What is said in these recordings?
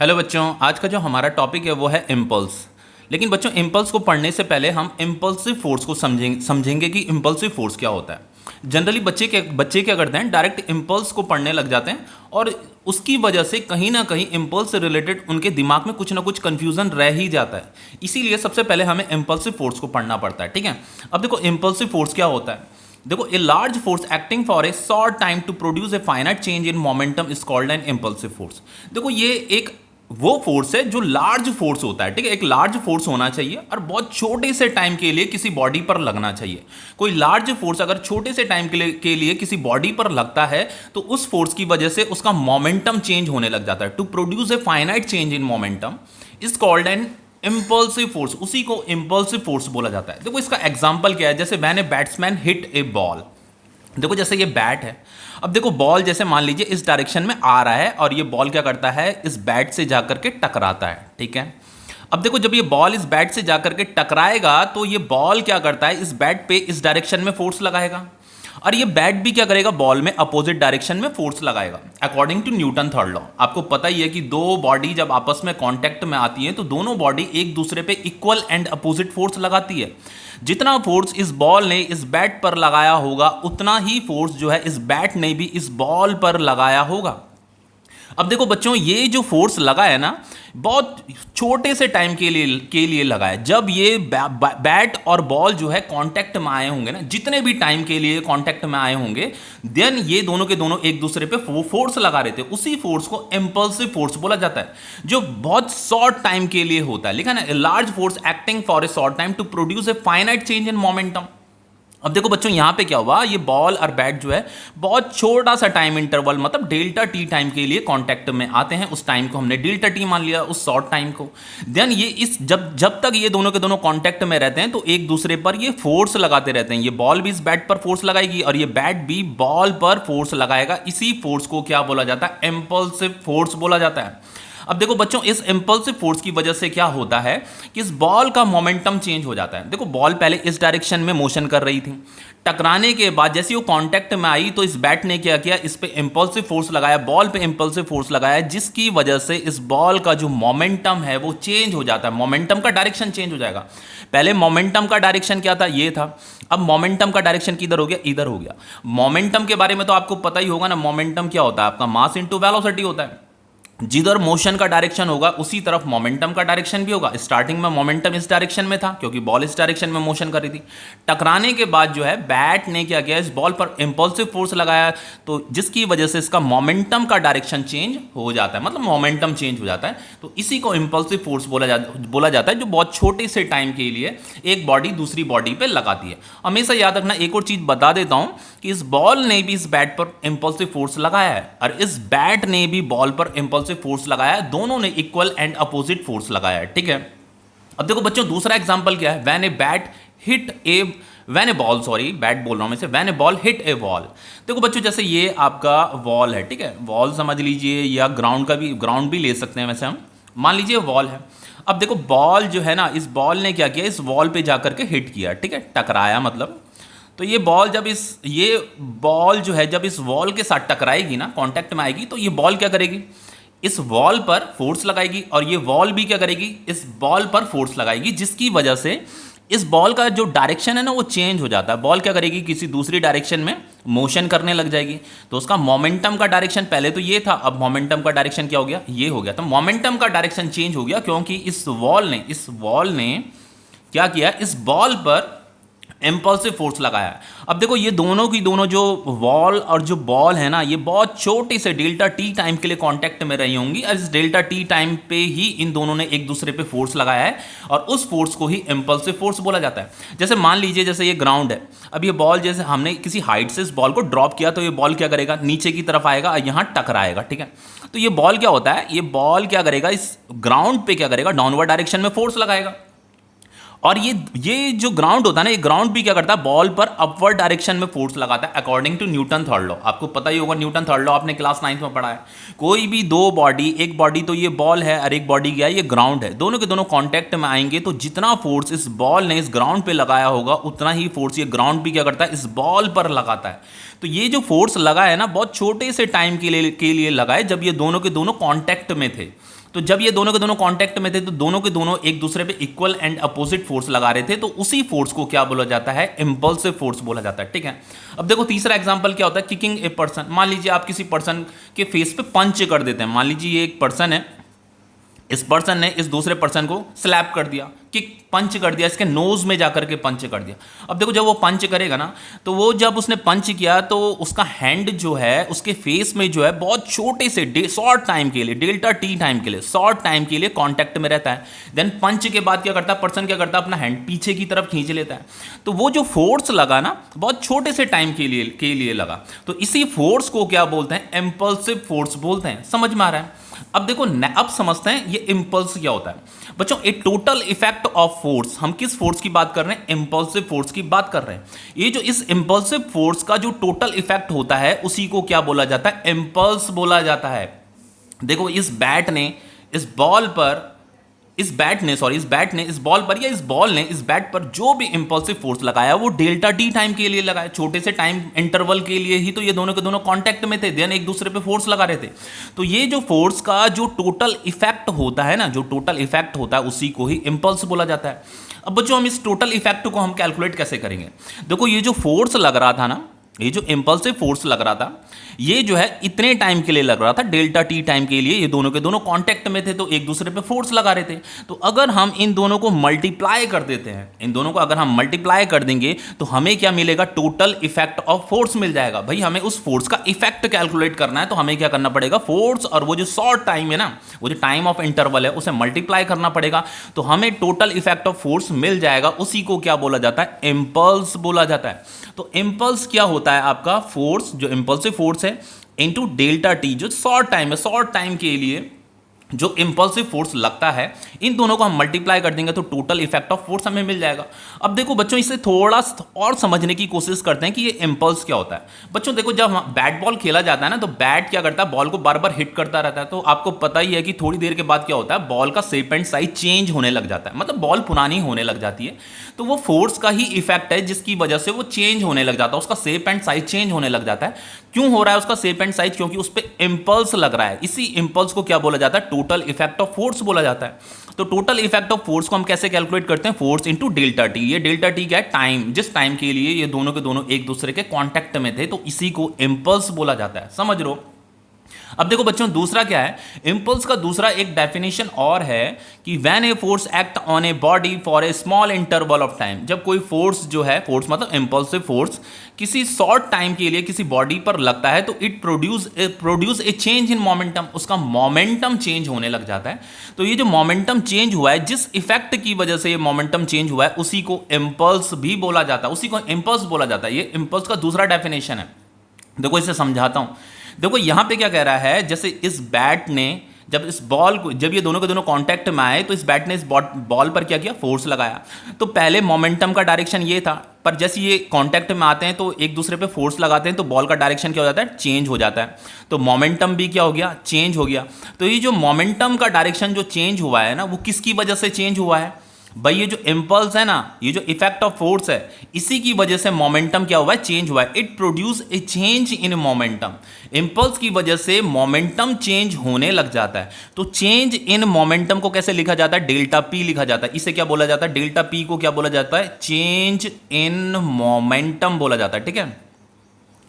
Hello बच्चों, आज का जो हमारा टॉपिक है वो है इम्पल्स। लेकिन बच्चों, इम्पल्स को पढ़ने से पहले हम इम्पल्सिव फोर्स को समझेंगे कि इम्पल्सिव फोर्स क्या होता है। जनरली बच्चे क्या करते हैं, डायरेक्ट इम्पल्स को पढ़ने लग जाते हैं और उसकी वजह से कहीं ना कहीं इम्पल्स से रिलेटेड उनके दिमाग में कुछ ना कुछ कन्फ्यूजन रह ही जाता है। इसीलिए सबसे पहले हमें इम्पल्सिव फोर्स को पढ़ना पड़ता है। ठीक है, अब देखो इम्पल्सिव फोर्स क्या होता है। देखो, a large force acting for a short time to produce a finite change in momentum is called an impulsive force. देखो, ये एक वो फोर्स है जो लार्ज फोर्स होता है। ठीक है, एक लार्ज फोर्स होना चाहिए और बहुत छोटे से टाइम के लिए किसी बॉडी पर लगना चाहिए। कोई लार्ज फोर्स अगर छोटे से टाइम के लिए किसी बॉडी पर लगता है तो उस फोर्स की वजह से उसका मोमेंटम चेंज होने लग जाता है। To produce a finite change in momentum is called an impulsive force. उसी को इंपल्सिव फोर्स बोला जाता है। देखो, इसका एग्जांपल क्या है, जैसे when A batsman hit a ball. देखो, जैसे ये बैट है, अब देखो बॉल जैसे मान लीजिए इस डायरेक्शन में आ रहा है और ये बॉल क्या करता है, इस बैट से जाकर के टकराता है। ठीक है, अब देखो जब ये बॉल इस बैट से जाकर के टकराएगा तो ये बॉल क्या करता है, इस बैट पे इस डायरेक्शन में फोर्स लगाएगा और ये बैट भी क्या करेगा, बॉल में अपोजिट डायरेक्शन में फोर्स लगाएगा। According to Newton third law, आपको पता ही है कि दो बॉडी जब आपस में कांटेक्ट में आती है तो दोनों बॉडी एक दूसरे पे इक्वल एंड अपोजिट फोर्स लगाती है। जितना फोर्स इस बॉल ने इस बैट पर लगाया होगा उतना ही फोर्स जो है इस बैट ने भी इस बॉल पर लगाया होगा। अब देखो बच्चों, ये जो फोर्स लगा है ना, बहुत छोटे से टाइम के लिए लगा है। जब ये बैट और बॉल जो है कांटेक्ट में आए होंगे ना, जितने भी टाइम के लिए कांटेक्ट में आए होंगे, देन ये दोनों के दोनों एक दूसरे पे फोर्स लगा रहे थे। उसी फोर्स को इंपल्सिव फोर्स बोला जाता है, जो बहुत शॉर्ट टाइम के लिए होता है। लिखा ना, large force acting for a short time to produce a finite change in momentum. अब देखो बच्चों, यहां पे क्या हुआ, ये बॉल और बैट जो है बहुत छोटा सा टाइम इंटरवल, मतलब डेल्टा टी टाइम के लिए कांटेक्ट में आते हैं। उस टाइम को हमने डेल्टा टी मान लिया, उस शॉर्ट टाइम को। देन ये इस जब तक ये दोनों के दोनों कांटेक्ट में रहते हैं तो एक दूसरे पर ये फोर्स लगाते रहते हैं। ये बॉल भी इस बैट पर फोर्स लगाएगी और ये बैट भी बॉल पर फोर्स लगाएगा। इसी फोर्स को क्या बोला जाता है, इंपल्सिव फोर्स बोला जाता है। अब देखो बच्चों, इस इंपल्सिव फोर्स की वजह से क्या होता है कि इस बॉल का मोमेंटम चेंज हो जाता है। देखो, बॉल पहले इस डायरेक्शन में मोशन कर रही थी, टकराने के बाद जैसे वो कांटेक्ट में आई तो इस बैट ने क्या किया, इस पे इंपल्सिव फोर्स लगाया, बॉल पे इंपल्सिव फोर्स लगाया, जिसकी वजह से इस बॉल का जो मोमेंटम है वो चेंज हो जाता है। मोमेंटम का डायरेक्शन चेंज हो जाएगा। पहले मोमेंटम का डायरेक्शन क्या था, ये था। अब मोमेंटम का डायरेक्शन किधर हो गया, इधर हो गया। मोमेंटम के बारे में तो आपको पता ही होगा ना, मोमेंटम क्या होता है, आपका मास इंटू वेलोसिटी होता है। जिधर मोशन का डायरेक्शन होगा उसी तरफ मोमेंटम का डायरेक्शन भी होगा। स्टार्टिंग में मोमेंटम इस डायरेक्शन में था क्योंकि बॉल इस डायरेक्शन में मोशन कर रही थी। टकराने के बाद जो है बैट ने क्या किया, इस बॉल पर इंपल्सिव फोर्स लगाया, तो जिसकी वजह से इसका मोमेंटम का डायरेक्शन चेंज हो जाता है, मतलब मोमेंटम चेंज हो जाता है। तो इसी को इंपल्सिव फोर्स बोला जाता है, जो बहुत छोटे से टाइम के लिए एक बॉडी दूसरी बॉडी पर लगाती है। हमेशा याद रखना, एक और चीज बता देता हूं कि इस बॉल ने भी इस बैट पर इंपल्सिव फोर्स लगाया है और इस बैट ने भी बॉल पर इंपल्सिव फोर्स लगाया है। दोनों ने इक्वल एंड अपोजिट फोर्स लगाया है। ठीक है, अब देखो बच्चों, दूसरा एग्जांपल क्या है, when A ball, sorry bat बोल रहा हूं मैं से, when A ball hit A wall. देखो बच्चों, जैसे ये आपका वॉल है, ठीक है, वॉल समझ लीजिए, या ग्राउंड भी ले सकते हैं वैसे हम। मान लीजिए वॉल है। अब देखो बॉल जो है ना, इस बॉल ने क्या किया, इस वॉल पे जाकर के हिट किया, ठीक है, टकराया मतलब। तो ये बॉल जो है जब इस वॉल के साथ टकराएगी ना, कांटेक्ट में आएगी, तो ये बॉल क्या करेगी, इस वॉल पर फोर्स लगाएगी और ये वॉल भी क्या करेगी, इस बॉल पर फोर्स लगाएगी, जिसकी वजह से इस बॉल का जो डायरेक्शन है ना वो चेंज हो जाता है। बॉल क्या करेगी, किसी दूसरी डायरेक्शन में मोशन करने लग जाएगी। तो उसका मोमेंटम का डायरेक्शन पहले तो ये था, अब मोमेंटम का डायरेक्शन क्या हो गया, ये हो गया। तो मोमेंटम का डायरेक्शन चेंज हो गया क्योंकि इस वॉल ने क्या किया, इस बॉल पर इंपल्सिव फोर्स लगाया है। अब देखो, ये दोनों की दोनों जो वॉल और जो बॉल है ना, ये बहुत छोटे से डेल्टा टी टाइम के लिए कांटेक्ट में रही होंगी और इस डेल्टा टी टाइम पे ही इन दोनों ने एक दूसरे पे फोर्स लगाया है और उस फोर्स को ही इंपल्सिव फोर्स बोला जाता है। जैसे मान लीजिए, जैसे ये ग्राउंड है, अब ये बॉल जैसे हमने किसी हाइट से इस बॉल को ड्रॉप किया तो ये बॉल क्या करेगा, नीचे की तरफ आएगा और यहाँ टकराएगा। ठीक है, तो ये बॉल क्या होता है, ये बॉल क्या करेगा, इस ग्राउंड पे क्या करेगा, डाउनवर्ड डायरेक्शन में फोर्स लगाएगा। और ये जो ग्राउंड होता है ना, ये ग्राउंड भी क्या करता है, बॉल पर अपवर्ड डायरेक्शन में फोर्स लगाता है according to Newton third law. आपको पता ही होगा, न्यूटन थर्ड लॉ आपने क्लास 9 में पढ़ा है। कोई भी दो बॉडी, एक बॉडी तो ये बॉल है और एक बॉडी क्या है, ये ग्राउंड है, दोनों के दोनों कांटेक्ट में आएंगे तो जितना फोर्स इस बॉल ने इस ग्राउंड पे लगाया होगा उतना ही फोर्स ये ग्राउंड भी क्या करता है, इस बॉल पर लगाता है। तो ये जो फोर्स लगा है ना, बहुत छोटे से टाइम के लिए लगा है, जब ये दोनों के दोनों कांटेक्ट में थे। तो जब ये दोनों के दोनों कांटेक्ट में थे तो दोनों के दोनों एक दूसरे पे इक्वल एंड अपोजिट फोर्स लगा रहे थे, तो उसी फोर्स को क्या बोला जाता है, इंपल्सिव फोर्स बोला जाता है। ठीक है, अब देखो तीसरा एग्जांपल क्या होता है, किकिंग ए पर्सन। मान लीजिए आप किसी पर्सन के फेस पे पंच कर देते हैं। मान लीजिए ये एक पर्सन है, इस पर्सन ने इस दूसरे पर्सन को स्लैप कर दिया, किक पंच कर दिया, इसके नोज में जाकर के पंच कर दिया। अब देखो जब वो पंच करेगा ना, तो वो जब उसने पंच किया तो उसका हैंड जो है उसके फेस में जो है बहुत छोटे से शॉर्ट टाइम के लिए, डेल्टा टी टाइम के लिए, शॉर्ट टाइम के लिए कांटेक्ट में रहता है। देन पंच के बाद क्या करता है पर्सन, क्या करता है अपना हैंड पीछे की तरफ खींच लेता है। तो वो जो फोर्स लगा ना बहुत छोटे से टाइम के लिए लगा, तो इसी फोर्स को क्या बोलते हैं, इंपल्सिव फोर्स बोलते हैं। समझ में आ रहा है? अब देखो अब समझते हैं ये इंपल्स क्या होता है। बच्चों ए टोटल इफेक्ट ऑफ फोर्स, हम किस फोर्स की बात कर रहे हैं, इंपल्सिव फोर्स की बात कर रहे हैं। ये जो इस इंपल्सिव फोर्स का जो टोटल इफेक्ट होता है उसी को क्या बोला जाता है, इंपल्स बोला जाता है। देखो इस बैट ने इस बॉल पर इस बैट ने इस बॉल पर या इस बॉल ने इस बैट पर जो भी इंपल्सिव फोर्स लगाया वो डेल्टा टी टाइम के लिए लगाया, छोटे से टाइम इंटरवल के लिए ही तो ये दोनों के दोनों कांटेक्ट में थे, देन एक दूसरे पे फोर्स लगा रहे थे। तो ये जो फोर्स का जो टोटल इफेक्ट होता है ना, जो टोटल इफेक्ट होता है उसी को ही इंपल्स बोला जाता है। अब बच्चों हम इस टोटल इफेक्ट को हम कैलकुलेट कैसे करेंगे? देखो ये जो फोर्स लग रहा था ना, ये जो इंपल्सिव फोर्स लग रहा था, ये जो है इतने टाइम के लिए लग रहा था, डेल्टा टी टाइम के लिए। ये दोनों के दोनों कांटेक्ट में थे तो एक दूसरे पे फोर्स लगा रहे थे। तो अगर हम इन दोनों को मल्टीप्लाई कर देते हैं, इन दोनों को अगर हम मल्टीप्लाई कर देंगे तो हमें क्या मिलेगा, टोटल इफेक्ट ऑफ फोर्स मिल जाएगा। भाई हमें उस फोर्स का इफेक्ट कैलकुलेट करना है तो हमें क्या करना पड़ेगा, फोर्स और वो जो शॉर्ट टाइम है ना, वो जो टाइम ऑफ इंटरवल है उसे मल्टीप्लाई करना पड़ेगा, तो हमें टोटल इफेक्ट ऑफ फोर्स मिल जाएगा। उसी को क्या बोला जाता है, इंपल्स बोला जाता है। तो इंपल्स क्या होता है, आपका फोर्स जो इंपल्सिव फोर्स है इनटू डेल्टा टी, जो शॉर्ट टाइम है, शॉर्ट टाइम के लिए जो इंपल्सिव फोर्स लगता है, इन दोनों को हम मल्टीप्लाई कर देंगे तो टोटल इफेक्ट ऑफ फोर्स हमें मिल जाएगा। अब देखो बच्चों इसे थोड़ा और समझने की कोशिश करते हैं कि ये इंपल्स क्या होता है। बच्चों देखो जब बैट बॉल खेला जाता है ना, तो बैट क्या करता है, बॉल को बार बार हिट करता रहता है। तो आपको पता ही है कि थोड़ी देर के बाद क्या होता है, बॉल का शेप एंड साइज चेंज होने लग जाता है, मतलब बॉल पुरानी होने लग जाती है। तो वो फोर्स का ही इफेक्ट है जिसकी वजह से वो चेंज होने लग जाता है, उसका शेप एंड साइज चेंज होने लग जाता है। क्यों हो रहा है उसका शेप एंड साइज, क्योंकि उस पर इंपल्स लग रहा है। इसी इंपल्स को क्या बोला जाता है, टोटल इफेक्ट ऑफ फोर्स बोला जाता है। तो टोटल इफेक्ट ऑफ फोर्स को हम कैसे कैलकुलेट करते हैं, फोर्स इंटू डेल्टा टी। ये डेल्टा टी क्या है, टाइम, जिस टाइम के लिए ये दोनों के दोनों एक दूसरे के कांटेक्ट में थे, तो इसी को इंपल्स बोला जाता है। समझ लो। अब देखो बच्चों दूसरा क्या है, इंपल्स का दूसरा एक डेफिनेशन और है कि when a force act on a body for a small interval of time. जब कोई फोर्स जो है, फोर्स मतलब इंपल्सिव फोर्स किसी शॉर्ट टाइम के लिए किसी बॉडी पर लगता है तो it produce a change in momentum, उसका मोमेंटम चेंज होने लग जाता है। तो ये जो मोमेंटम चेंज हुआ है, जिस इफेक्ट की वजह से ये मोमेंटम चेंज हुआ है, उसी को इंपल्स भी बोला जाता है, उसी को इंपल्स बोला जाता है। ये इंपल्स का दूसरा डेफिनेशन है। देखो इसे समझाता हूं। देखो यहां पे क्या कह रहा है, जैसे इस बैट ने जब इस बॉल को, जब ये दोनों के दोनों कांटेक्ट में आए तो इस बैट ने इस बॉल पर क्या किया, फोर्स लगाया। तो पहले मोमेंटम का डायरेक्शन ये था, पर जैसे ये कांटेक्ट में आते हैं तो एक दूसरे पे फोर्स लगाते हैं तो बॉल का डायरेक्शन क्या हो जाता है, चेंज हो जाता है। तो मोमेंटम भी क्या हो गया, चेंज हो गया। तो ये जो मोमेंटम का डायरेक्शन जो चेंज हुआ है ना, वो किसकी वजह से चेंज हुआ है भाई, ये जो इंपल्स है ना, ये जो इफेक्ट ऑफ फोर्स है, इसी की वजह से मोमेंटम क्या हुआ है, चेंज हुआ है। It produce a change in momentum. Impulse की वजह से मोमेंटम चेंज होने लग जाता है। तो चेंज इन मोमेंटम को कैसे लिखा जाता है, डेल्टा पी लिखा जाता है। इसे क्या बोला जाता है, डेल्टा पी को क्या बोला जाता है, चेंज इन मोमेंटम बोला जाता है। ठीक है,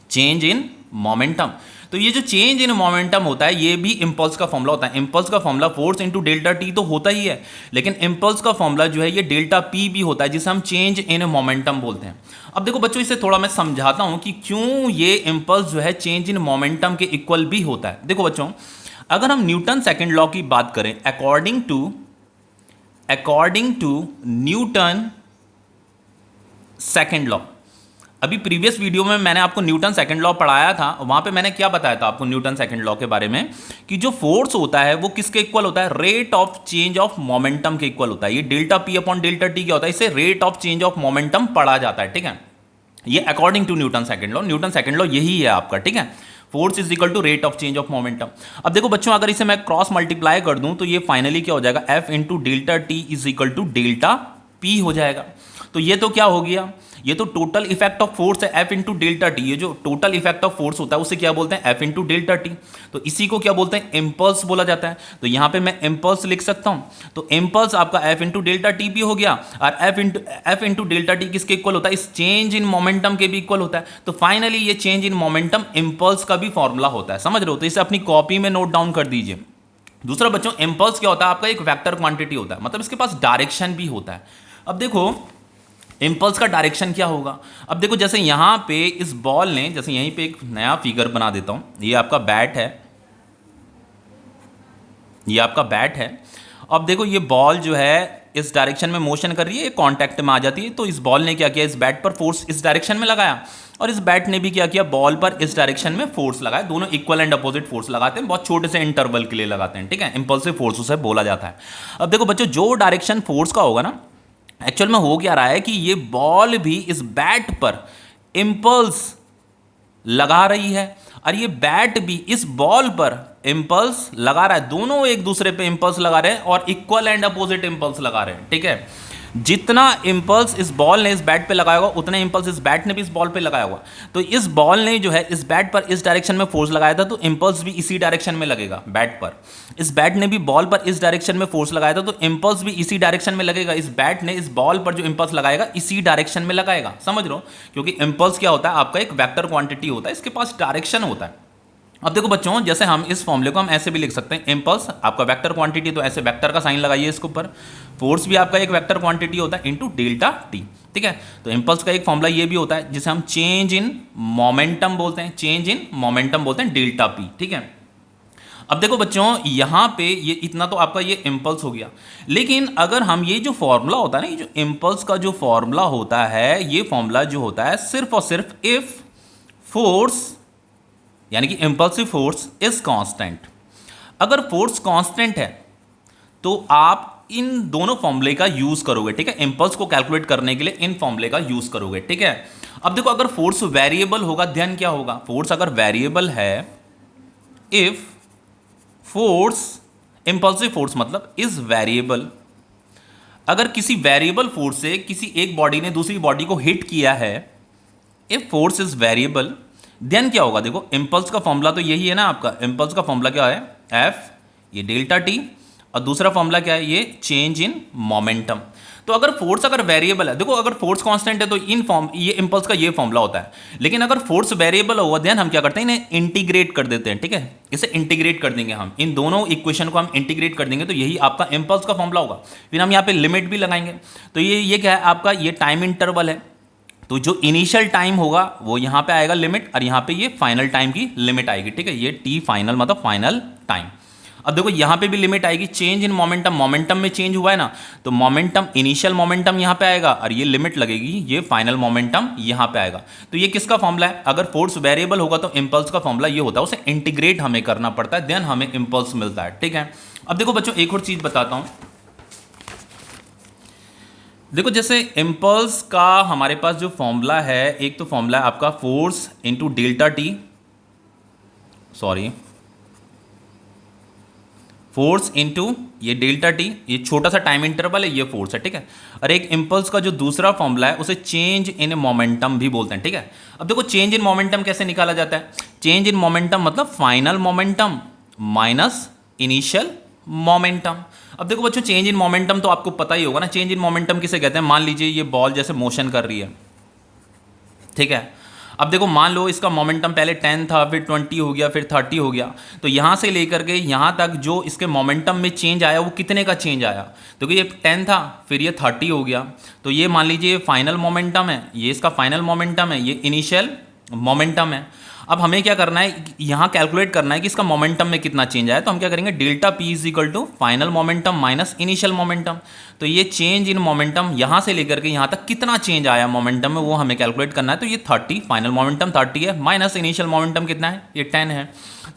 चेंज इन मोमेंटम। तो ये जो चेंज इन मोमेंटम होता है, ये भी इंपल्स का फॉर्मूला होता है। इंपल्स का formula force into delta T तो होता ही है, लेकिन इंपल्स का फॉर्मूला जो है ये डेल्टा पी भी होता है, जिसे हम चेंज इन मोमेंटम बोलते हैं। अब देखो बच्चों इसे थोड़ा मैं समझाता हूं कि क्यों ये इंपल्स जो है चेंज इन मोमेंटम के इक्वल भी होता है। देखो बच्चों, अगर हम न्यूटन सेकेंड लॉ की बात करें, according to Newton second law, अभी प्रीवियस वीडियो में मैंने आपको न्यूटन सेकंड लॉ पढ़ाया था। वहां पे मैंने क्या बताया था आपको न्यूटन सेकंड लॉ के बारे में, कि जो फोर्स होता है वो किसके इक्वल होता है, rate of change of momentum के इक्वल होता है। ये delta P upon delta T क्या होता है, इसे rate of change of momentum पढ़ा जाता है। ठीक है, ये according to Newton second law, Newton second law यही है आपका। ठीक है, force is equal to rate of change of momentum. अब देखो बच्चों, अगर इसे मैं क्रॉस मल्टीप्लाई कर दूं तो ये फाइनली क्या हो जाएगा, F into delta T is equal to delta P हो जाएगा। तो ये तो क्या हो गया, ये तो टोटल इफेक्ट ऑफ फोर्स है F इंटू डेल्टा टी। ये जो टोटल इफेक्ट ऑफ फोर्स होता है उसे क्या बोलते हैं F इंटू डेल्टा टी। तो इसी को क्या बोलते हैं इम्पल्स बोला जाता है। तो यहाँ पे मैं इम्पल्स लिख सकता हूँ। तो इम्पल्स आपका F इंटू डेल्टा टी भी हो गया और F इंटू डेल्टा टी किसके इक्वल होता है, इस चेंज इन मोमेंटम के भी इक्वल होता है। तो फाइनली ये चेंज इन मोमेंटम इम्पल्स का भी फॉर्मूला होता है, समझ रहे हो। तो इसे अपनी कॉपी में नोट डाउन कर दीजिए। दूसरा बच्चों, इम्पल्स क्या होता है, आपका एक वेक्टर क्वांटिटी होता है, मतलब इसके पास डायरेक्शन भी होता है। अब देखो इम्पल्स का डायरेक्शन क्या होगा। अब देखो जैसे यहाँ पे इस बॉल ने, जैसे यहीं पे एक नया फिगर बना देता हूँ, ये आपका बैट है, ये आपका बैट है। अब देखो ये बॉल जो है इस डायरेक्शन में मोशन कर रही है, कांटेक्ट में आ जाती है। तो इस बॉल ने क्या किया, इस बैट पर फोर्स इस डायरेक्शन में लगाया और इस बैट ने भी क्या किया, बॉल पर इस डायरेक्शन में फोर्स लगाया। दोनों इक्वल एंड अपोजिट फोर्स लगाते हैं, बहुत छोटे से इंटरवल के लिए लगाते हैं, ठीक है। इंपल्सिव फोर्स उसे बोला जाता है। अब देखो बच्चों, जो डायरेक्शन फोर्स का होगा ना, एक्चुअल में हो क्या रहा है कि ये बॉल भी इस बैट पर इंपल्स लगा रही है और ये बैट भी इस बॉल पर इंपल्स लगा रहा है। दोनों एक दूसरे पे इंपल्स लगा रहे हैं और इक्वल एंड अपोजिट इंपल्स लगा रहे हैं, ठीक है। जितना इंपल्स इस बॉल ने इस बैट पे लगाया होगा उतना इंपल्स इस बैट ने भी इस बॉल पे लगाया होगा। तो इस बॉल ने जो है इस बैट पर इस डायरेक्शन में फोर्स लगाया था, तो इंपल्स भी इसी डायरेक्शन में लगेगा बैट पर। इस बैट ने भी बॉल पर इस डायरेक्शन में फोर्स लगाया था, तो इंपल्स भी इसी डायरेक्शन में लगेगा। इस बैट ने इस बॉल पर जो इंपल्स लगाएगा इसी डायरेक्शन में लगाएगा, समझ लो। क्योंकि इंपल्स क्या होता है, आपका एक वेक्टर क्वांटिटी होता है, इसके पास डायरेक्शन होता है। अब देखो बच्चों, जैसे हम इस फॉर्मूले को हम ऐसे भी लिख सकते हैं, इंपल्स आपका वेक्टर क्वांटिटी, तो ऐसे वेक्टर का साइन लगाइए इसके ऊपर। फोर्स भी आपका एक वेक्टर क्वांटिटी होता है इनटू डेल्टा टी, ठीक है। तो इंपल्स का एक फॉर्मूला ये भी होता है जिसे हम चेंज इन मोमेंटम बोलते हैं, चेंज इन मोमेंटम बोलते हैं डेल्टा पी, ठीक है। अब देखो बच्चों, यहाँ पे ये इतना तो आपका ये इंपल्स हो गया, लेकिन अगर हम ये जो फॉर्मूला होता है ना, ये जो इंपल्स का जो फॉर्मूला होता है, ये फॉर्मूला जो होता है सिर्फ और सिर्फ इफ फोर्स यानी कि इंपल्सिव फोर्स इज कांस्टेंट। अगर फोर्स कांस्टेंट है तो आप इन दोनों फॉर्मूले का यूज करोगे, ठीक है। इंपल्स को कैलकुलेट करने के लिए इन फॉर्मूले का यूज करोगे, ठीक है। अब देखो, अगर फोर्स वेरिएबल होगा, ध्यान क्या होगा, फोर्स अगर वेरिएबल है, इफ फोर्स इंपल्सिव फोर्स मतलब इज वेरिएबल। अगर किसी वेरिएबल फोर्स से किसी एक बॉडी ने दूसरी बॉडी को हिट किया है, if force is variable, then क्या होगा, देखो इंपल्स का फॉर्मूला तो यही है ना आपका। इंपल्स का फॉर्मूला क्या है, एफ, ये डेल्टा टी, और दूसरा फॉर्मूला क्या है, ये चेंज इन मोमेंटम। तो अगर फोर्स अगर वेरिएबल है, देखो अगर फोर्स कांस्टेंट है तो ये इंपल्स का ये फॉर्मूला होता है। लेकिन अगर फोर्स वेरिएबल होगा, देन हम क्या करते हैं, इन्हें इंटीग्रेट कर देते हैं, ठीक है। इसे इंटीग्रेट कर देंगे हम, इन दोनों इक्वेशन को हम इंटीग्रेट कर देंगे, तो यही आपका इंपल्स का फॉर्मूला होगा। फिर हम यहाँ पे लिमिट भी लगाएंगे। तो ये क्या है आपका, ये टाइम इंटरवल है। तो जो इनिशियल टाइम होगा वो यहाँ पे आएगा लिमिट, और यहाँ पे ये फाइनल टाइम की लिमिट आएगी, ठीक है। ये टी फाइनल मतलब फाइनल टाइम। अब देखो यहाँ पे भी लिमिट आएगी, चेंज इन मोमेंटम, मोमेंटम में चेंज हुआ है ना, तो मोमेंटम इनिशियल मोमेंटम यहाँ पे आएगा और ये लिमिट लगेगी, ये फाइनल मोमेंटम यहाँ पे आएगा। तो ये किसका फॉर्मूला है, अगर फोर्स वेरिएबल होगा तो इंपल्स का फॉर्मूला ये होता है, उसे इंटीग्रेट हमें करना पड़ता है, देन हमें इंपल्स मिलता है, ठीक है। अब देखो बच्चों, एक और चीज बताता हूँ। देखो जैसे इंपल्स का हमारे पास जो फॉर्मूला है, एक तो फॉर्मूला है आपका force into delta T, sorry force into ये डेल्टा टी, ये छोटा सा टाइम इंटरवल है, ये फोर्स है, ठीक है। और एक इंपल्स का जो दूसरा फॉर्मूला है उसे चेंज इन मोमेंटम भी बोलते हैं, ठीक है। अब देखो चेंज इन मोमेंटम कैसे निकाला जाता है, चेंज इन मोमेंटम मतलब final momentum minus initial momentum. अब देखो बच्चों, चेंज इन मोमेंटम तो आपको पता ही होगा ना, चेंज इन मोमेंटम किसे कहते हैं। मान लीजिए ये बॉल जैसे मोशन कर रही है, ठीक है। अब देखो मान लो इसका मोमेंटम पहले 10 था, फिर 20 हो गया, फिर 30 हो गया। तो यहाँ से लेकर के यहाँ तक जो इसके मोमेंटम में चेंज आया वो कितने का चेंज आया, तो ये 10 था, फिर ये 30 हो गया। तो ये मान लीजिए ये फाइनल मोमेंटम है, ये इसका फाइनल मोमेंटम है, ये इनिशियल मोमेंटम है। अब हमें क्या करना है, यहाँ कैलकुलेट करना है कि इसका मोमेंटम में कितना चेंज आया। तो हम क्या करेंगे, delta P is equal to final momentum minus initial momentum. तो ये चेंज इन मोमेंटम यहाँ से लेकर के यहाँ तक कितना चेंज आया मोमेंटम में, वो हमें कैलकुलेट करना है। तो ये 30, फाइनल मोमेंटम 30 है, माइनस इनिशियल मोमेंटम कितना है, ये 10 है।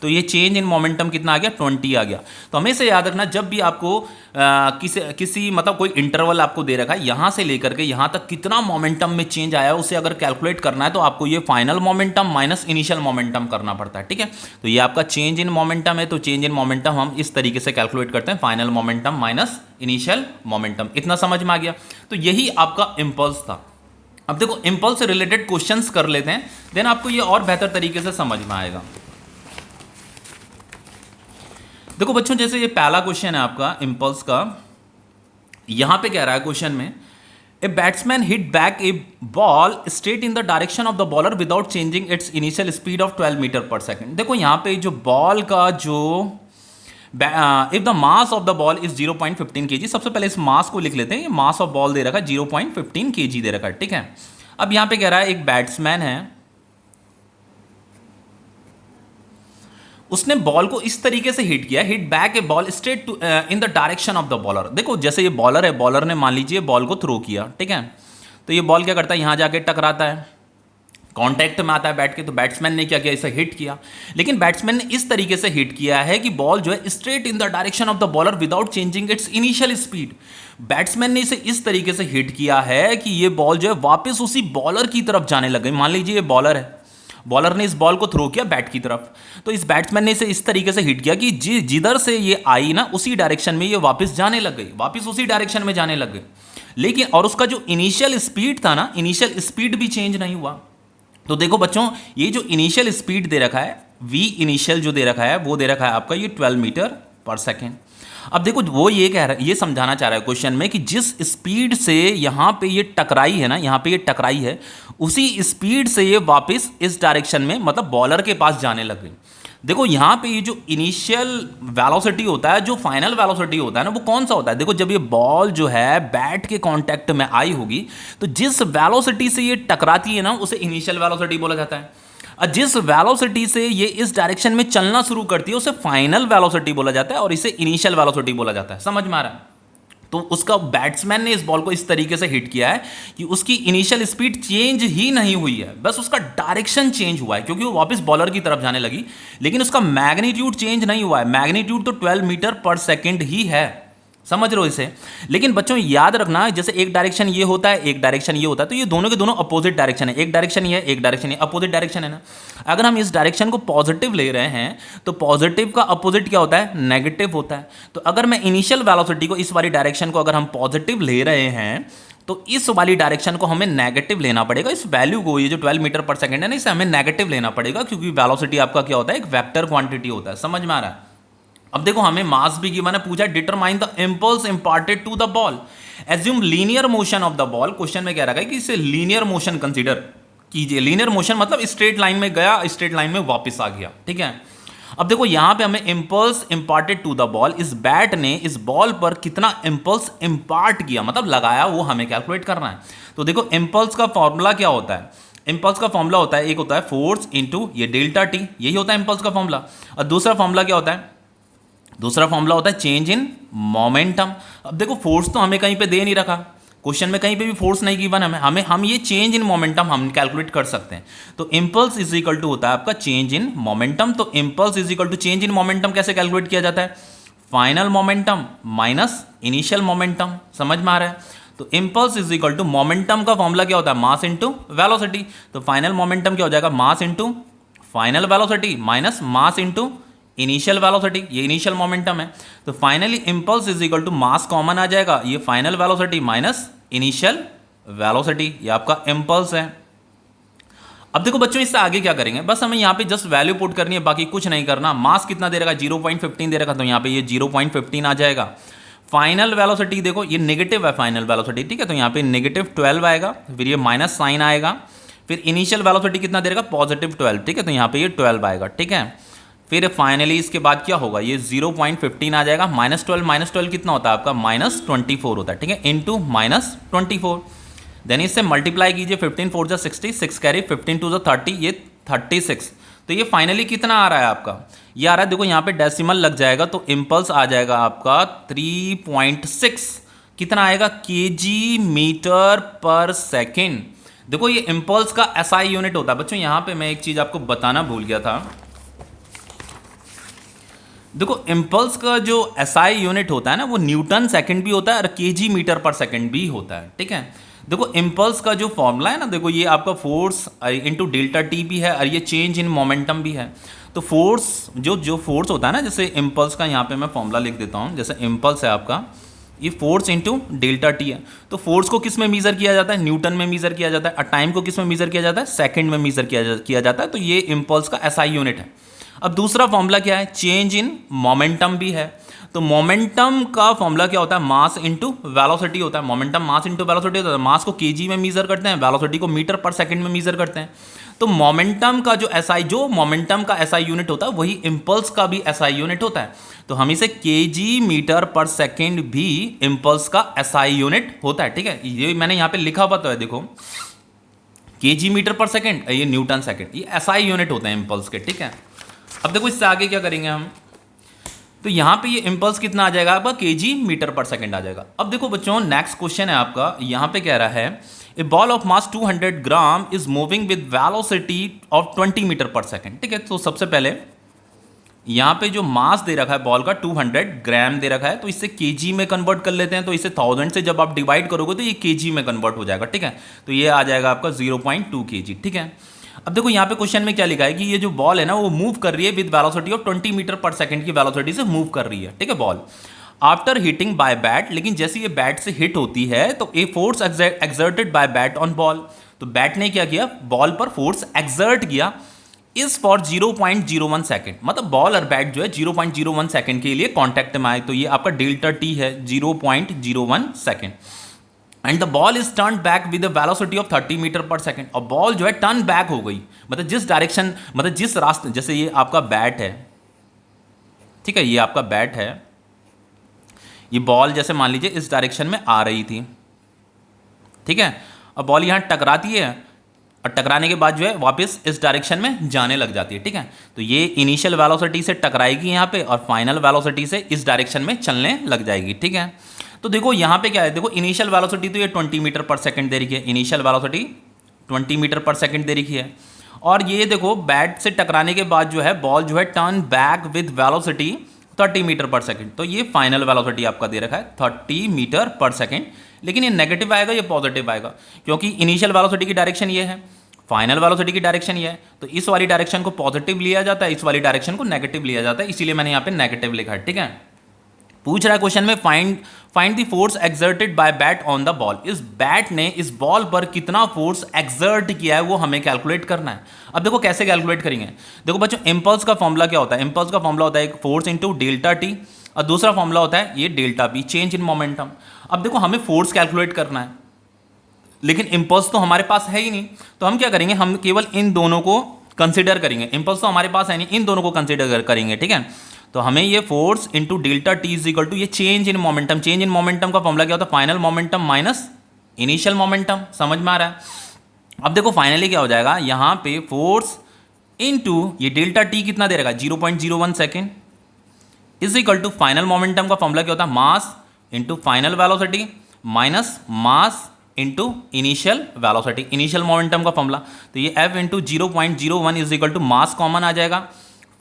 तो ये चेंज इन मोमेंटम कितना आ गया, 20 आ गया। तो हमें से याद रखना, जब भी आपको किसी मतलब कोई इंटरवल आपको दे रखा है, यहाँ से लेकर के यहाँ तक कितना मोमेंटम में चेंज आया उसे अगर कैलकुलेट करना है, तो आपको ये final momentum minus initial momentum करना पड़ता है, ठीक है। तो ये आपका चेंज इन मोमेंटम है, तो चेंज इन मोमेंटम हम इस तरीके से कैलकुलेट करते हैं, final momentum minus initial momentum. इतना समझ में आ गया। तो यही आपका इंपल्स था, अब देखो इम्पल्स से रिलेटेड क्वेश्चंस कर लेते हैं, देन आपको ये और बेहतर तरीके से समझ में आएगा। देखो बच्चों, जैसे ये पहला क्वेश्चन है आपका इम्पल्स का, यहां पे कह रहा है क्वेश्चन में, a batsman hit back a ball straight in the direction of the bowler without changing its initial speed of 12 metre per second. देखो यहाँ पे जो बॉल का जो if the mass of the ball is 0.15 kg, सबसे पहले इस मास को लिख लेते हैं। ये मास ऑफ बॉल दे रखा है 0.15 kg दे रखा है, ठीक है। अब यहाँ पे कह रहा है एक बैट्समैन है, उसने बॉल को इस तरीके से हिट किया, hit back a ball straight to in the direction of the bowler. देखो जैसे ये बॉलर है, बॉलर ने मान लीजिए बॉल को थ्रो किया, ठीक है, तो ये बॉल क्या करता है, यहां जाके टकराता है, कांटेक्ट में आता है बैट के, तो बैट्समैन ने क्या किया, इसे हिट किया। लेकिन बैट्समैन ने इस तरीके से हिट किया है कि बॉल जो है straight in the direction of the bowler without changing its initial speed. Batsman ने इसे इस तरीके से हिट किया है कि ये बॉल जो है वापस उसी बॉलर की तरफ जाने लग गई। मान लीजिए ये बॉलर है, बॉलर ने इस बॉल को थ्रो किया बैट की तरफ, तो इस बैट्समैन ने इसे इस तरीके से हिट किया कि जिधर से ये आई ना, उसी डायरेक्शन में ये वापस जाने लग गई, वापस उसी डायरेक्शन में जाने लग गई। लेकिन और उसका जो इनिशियल स्पीड था ना, इनिशियल स्पीड भी चेंज नहीं हुआ। तो देखो बच्चों, ये जो इनिशियल स्पीड दे रखा है, v इनिशियल जो दे रखा है, वो दे रखा है आपका ये 12 मीटर पर सेकेंड। अब देखो वो ये कह रहा है, ये समझाना चाह रहा है क्वेश्चन में कि जिस स्पीड से यहाँ पे ये टकराई है ना, यहाँ पे ये टकराई है, उसी स्पीड से ये वापस इस डायरेक्शन में, मतलब बॉलर के पास जाने लग गई। देखो यहाँ पे ये जो इनिशियल वेलोसिटी होता है, जो फाइनल वेलोसिटी होता है ना, वो कौन सा होता है? देखो जब ये बॉल जो है बैट के कांटेक्ट में आई होगी, तो जिस वेलोसिटी से ये टकराती है ना, उसे इनिशियल वेलोसिटी बोला जाता है। और जिस वेलोसिटी से ये इस डायरेक्शन में चलना शुरू करती है, उसे फाइनल वेलोसिटी बोला जाता है, और इसे इनिशियल वेलोसिटी बोला जाता है। समझ में आ रहा है? तो उसका बैट्समैन ने इस बॉल को इस तरीके से हिट किया है कि उसकी इनिशियल स्पीड चेंज ही नहीं हुई है, बस उसका डायरेक्शन चेंज हुआ है, क्योंकि वो वापस बॉलर की तरफ जाने लगी, लेकिन उसका मैग्नीट्यूड चेंज नहीं हुआ है। मैग्नीट्यूड तो 12 मीटर पर सेकेंड ही है, समझ रहे हो इसे? लेकिन बच्चों याद रखना, जैसे एक डायरेक्शन ये होता है, एक डायरेक्शन ये होता है, तो ये दोनों के दोनों अपोजिट डायरेक्शन है। एक डायरेक्शन ये है, एक डायरेक्शन ये, अपोजिट डायरेक्शन है ना। अगर हम इस डायरेक्शन को पॉजिटिव ले रहे हैं, तो पॉजिटिव का अपोजिट क्या होता है? नेगेटिव होता है। तो अगर मैं इनिशियल वेलोसिटी को, इस वाली डायरेक्शन को अगर हम पॉजिटिव ले रहे हैं, तो इस वाली डायरेक्शन को हमें नेगेटिव लेना पड़ेगा। इस वैल्यू को, ये जो 12 मीटर पर सेकेंड है ना, इसे हमें नेगेटिव लेना पड़ेगा, क्योंकि वेलोसिटी आपका क्या होता है? एक वेक्टर क्वांटिटी होता है। समझ में आ रहा है? अब देखो हमें मास भी गिवन है, पूछा determine the impulse imparted to the ball, assume linear motion of the ball. Question में कह रहा है कि इसे लीनियर मोशन कंसीडर कीजिए। लीनियर मोशन मतलब स्ट्रेट लाइन में गया, स्ट्रेट लाइन में वापस आ गया, ठीक है। अब देखो यहां पे हमें impulse imparted to the ball, इस बैट ने इस बॉल पर कितना इंपल्स इंपार्ट किया, मतलब लगाया, वो हमें कैलकुलेट करना है। तो देखो इंपल्स का फॉर्मूला क्या होता है? इंपल्स का फॉर्मूला होता है, एक होता है फोर्स इंटू ये डेल्टा टी, यही होता है इंपल्स का फॉर्मूला। और दूसरा फॉर्मूला क्या होता है? दूसरा फॉर्मूला होता है चेंज इन मोमेंटम। अब देखो फोर्स तो हमें कहीं पे दे नहीं रखा, क्वेश्चन में कहीं पे भी फोर्स नहीं गिवन हमें हम ये चेंज इन मोमेंटम हम कैलकुलेट कर सकते हैं। तो इंपल्स इज इक्वल टू होता है आपका चेंज इन मोमेंटम। तो impulse is equal to change in momentum कैसे कैलकुलेट किया जाता है? Final momentum minus initial momentum. समझ में आ रहा है? तो impulse is equal to momentum का फॉर्मूला क्या होता है? Mass into velocity. तो फाइनल मोमेंटम क्या हो जाएगा? Mass into final velocity minus mass into initial velocity, ये इनिशियल मोमेंटम है। तो finally impulse is equal to mass common आ जाएगा, ये final velocity minus initial velocity, ये आपका इंपल्स है। अब देखो बच्चों इससे आगे क्या करेंगे? बस हमें यहाँ पे जस्ट वैल्यू पुट करनी है, बाकी कुछ नहीं करना। मास कितना दे रखा? 0.15 दे रखा, तो यहाँ पे ये 0.15 आ जाएगा। फाइनल वेलोसिटी देखो ये नेगेटिव है, फाइनल वेलोसिटी, ठीक है, तो यहाँ पे -12 आएगा, फिर ये माइनस साइन आएगा, फिर इनिशियल वेलोसिटी कितना दे रखा? +12, ठीक है, तो यहाँ पे ये 12 आएगा, ठीक है। फिर फाइनली इसके बाद क्या होगा? ये 0.15 आ जाएगा, -12 कितना होता है आपका? -24 होता है, ठीक है, इंटू -24। देन इससे मल्टीप्लाई कीजिए, 15 4 जा 60, 6 कैरी, 15 2 जा 30, ये 36। तो ये फाइनली कितना आ रहा है आपका? ये आ रहा है, देखो यहाँ पे डेसिमल लग जाएगा, तो इम्पल्स आ जाएगा आपका 3.6, कितना आएगा? kg metre per second. देखो ये इम्पल्स का SI यूनिट होता है। बच्चों यहाँ पे मैं एक चीज़ आपको बताना भूल गया था। देखो इम्पल्स का जो SI यूनिट होता है ना, वो न्यूटन सेकंड भी होता है और kg मीटर पर सेकंड भी होता है, ठीक है। देखो इम्पल्स का जो फॉर्मूला है ना, देखो ये आपका फोर्स इंटू डेल्टा टी भी है और ये चेंज इन मोमेंटम भी है। तो फोर्स जो फोर्स होता है ना, जैसे इम्पल्स का यहाँ पे मैं फॉर्मूला लिख देता हूँ। जैसे इम्पल्स है आपका, ये फोर्स इंटू डेल्टा टी है। तो फोर्स को किस में मीज़र किया जाता है, न्यूटन में मीज़र किया जाता है, और टाइम को किस में मीज़र किया जाता है, सेकंड में मीज़र किया जाता है। तो ये इम्पल्स का एसआई यूनिट है। अब दूसरा फॉर्मूला क्या है, चेंज इन मोमेंटम भी है। तो मोमेंटम का फॉर्मूला क्या होता है, मास इंटू वेलोसिटी होता है। मोमेंटम मास इंटू वेलोसिटी होता है। मास को केजी में मीज़र करते हैं, वेलोसिटी को मीटर पर सेकंड में मीज़र करते हैं। तो मोमेंटम का जो मोमेंटम का एसआई यूनिट होता है वही इम्पल्स का भी एसआई यूनिट होता है। तो हम इसे केजी मीटर पर सेकंड भी इम्पल्स का एसआई यूनिट होता है। ठीक है, ये मैंने यहाँ पे लिखा हुआ तो है, देखो केजी मीटर पर सेकंड, ये न्यूटन सेकंड, ये एसआई यूनिट होते हैं इम्पल्स के। ठीक है, अब देखो इससे आगे क्या करेंगे हम, तो यहाँ पे ये इम्पल्स कितना आ जाएगा आपका, केजी मीटर पर सेकंड आ जाएगा। अब देखो बच्चों नेक्स्ट क्वेश्चन है आपका, यहाँ पे कह रहा है a ball of mass 200 gram is moving with velocity of 20 metre per second. ठीक है, तो सबसे पहले यहाँ पे जो मास दे रखा है बॉल का 200 ग्राम दे रखा है, तो इससे केजी में कन्वर्ट कर लेते हैं। तो इसे 1000 से जब आप डिवाइड करोगे तो ये केजी में कन्वर्ट हो जाएगा। ठीक है, तो ये आ जाएगा आपका 0.2 केजी। ठीक है, अब देखो यहाँ पे क्वेश्चन में क्या लिखा है कि ये जो बॉल है ना वो मूव कर रही है with velocity of 20 metre per second की वेलोसिटी से मूव कर रही है। ठीक है, ball after hitting by bat, लेकिन जैसे ये बैट से हिट होती है तो a force exerted by bat on ball, तो बैट ने क्या किया, बॉल पर फोर्स एक्सर्ट किया इज फॉर 0.01 सेकंड। मतलब बॉल और बैट जो है 0.01 सेकंड के लिए कॉन्टैक्ट में आए, तो ये आपका डेल्टा टी है 0.01 second. And the ball is turn back with the velocity of 30 metre per second. और बॉल जो है टर्न बैक हो गई, मतलब जिस डायरेक्शन, मतलब जिस रास्ते, जैसे ये आपका बैट है, ठीक है, ये आपका बैट है, ये बॉल जैसे मान लीजिए इस डायरेक्शन में आ रही थी। ठीक है, अब बॉल यहाँ टकराती है और टकराने के बाद जो है वापस इस डायरेक्शन में जाने लग जाती है। ठीक है, तो ये इनिशियल वेलोसिटी से टकराएगी यहाँ पे और फाइनल वेलोसिटी से इस डायरेक्शन में चलने लग जाएगी। ठीक है, तो देखो यहाँ पे क्या है, देखो इनिशियल वेलोसिटी तो ये 20 मीटर पर सेकंड दे रखी है, initial velocity 20 metre per second दे रखी है। और ये देखो बैट से टकराने के बाद जो है बॉल जो है turn back with velocity 30 metre per second. तो ये फाइनल वेलोसिटी आपका दे रखा है 30 मीटर पर सेकंड। लेकिन ये नेगेटिव आएगा, ये पॉजिटिव आएगा, क्योंकि इनिशियल वेलोसिटी की डायरेक्शन ये है, फाइनल वेलोसिटी की डायरेक्शन ये है। तो इस वाली डायरेक्शन को पॉजिटिव लिया जाता है, इस वाली डायरेक्शन को नेगेटिव लिया जाता है, इसीलिए मैंने यहाँ पे नेगेटिव लिखा है। ठीक है, पूछ रहा है क्वेश्चन में find the force exerted by bat on the ball. इस बैट ने इस बॉल पर कितना फोर्स एक्सर्ट किया है वो हमें कैलकुलेट करना है। अब देखो कैसे कैलकुलेट करेंगे, देखो बच्चों इम्पल्स का फॉर्मूला क्या होता है, इम्पल्स का फॉर्मूला होता है एक फोर्स इंटू डेल्टा टी, और दूसरा फॉर्मूला होता है ये delta B, change in momentum. अब देखो हमें फोर्स कैलकुलेट करना है, लेकिन इम्पल्स तो हमारे पास है ही नहीं, तो हम क्या करेंगे, हम केवल इन दोनों को कंसिडर करेंगे। इम्पल्स तो हमारे पास है नहीं, इन दोनों को कंसिडर करेंगे। ठीक है, तो हमें ये force into delta T is equal to ये change in momentum. Change in momentum का फॉर्मूला क्या होता है, final momentum minus initial momentum. समझ में आ रहा है? अब देखो फाइनली क्या हो जाएगा, यहाँ पे फोर्स इंटू ये डेल्टा टी कितना दे रहेगा 0.01 second is equal to final momentum का फॉर्मूला क्या होता है, mass into final velocity minus mass into initial velocity, initial momentum का फॉर्मूला। तो ये F into 0.01 is equal to mass common आ जाएगा,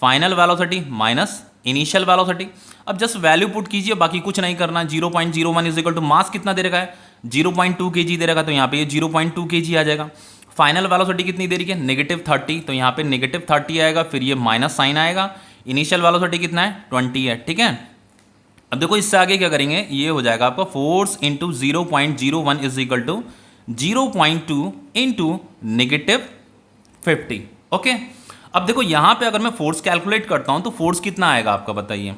final velocity minus initial velocity. अब जस्ट वैल्यू पुट कीजिए, बाकी कुछ नहीं करना। 0.01 इज इक्वल टू मास कितना दे रखा है 0.2 kg दे रखा है, तो यहाँ पे ये 0.2 kg आ जाएगा। फाइनल वेलोसिटी कितनी दे रही है -30, तो यहाँ पे -30 आएगा, फिर ये माइनस साइन आएगा। इनिशियल वेलोसिटी कितना है 20 है। ठीक है, अब देखो इससे आगे क्या करेंगे, ये हो जाएगा आपका force into 0.01 is equal to 0.2 into -50। Okay, अब देखो यहां पे अगर मैं फोर्स कैलकुलेट करता हूं तो फोर्स कितना आएगा आपका बताइए।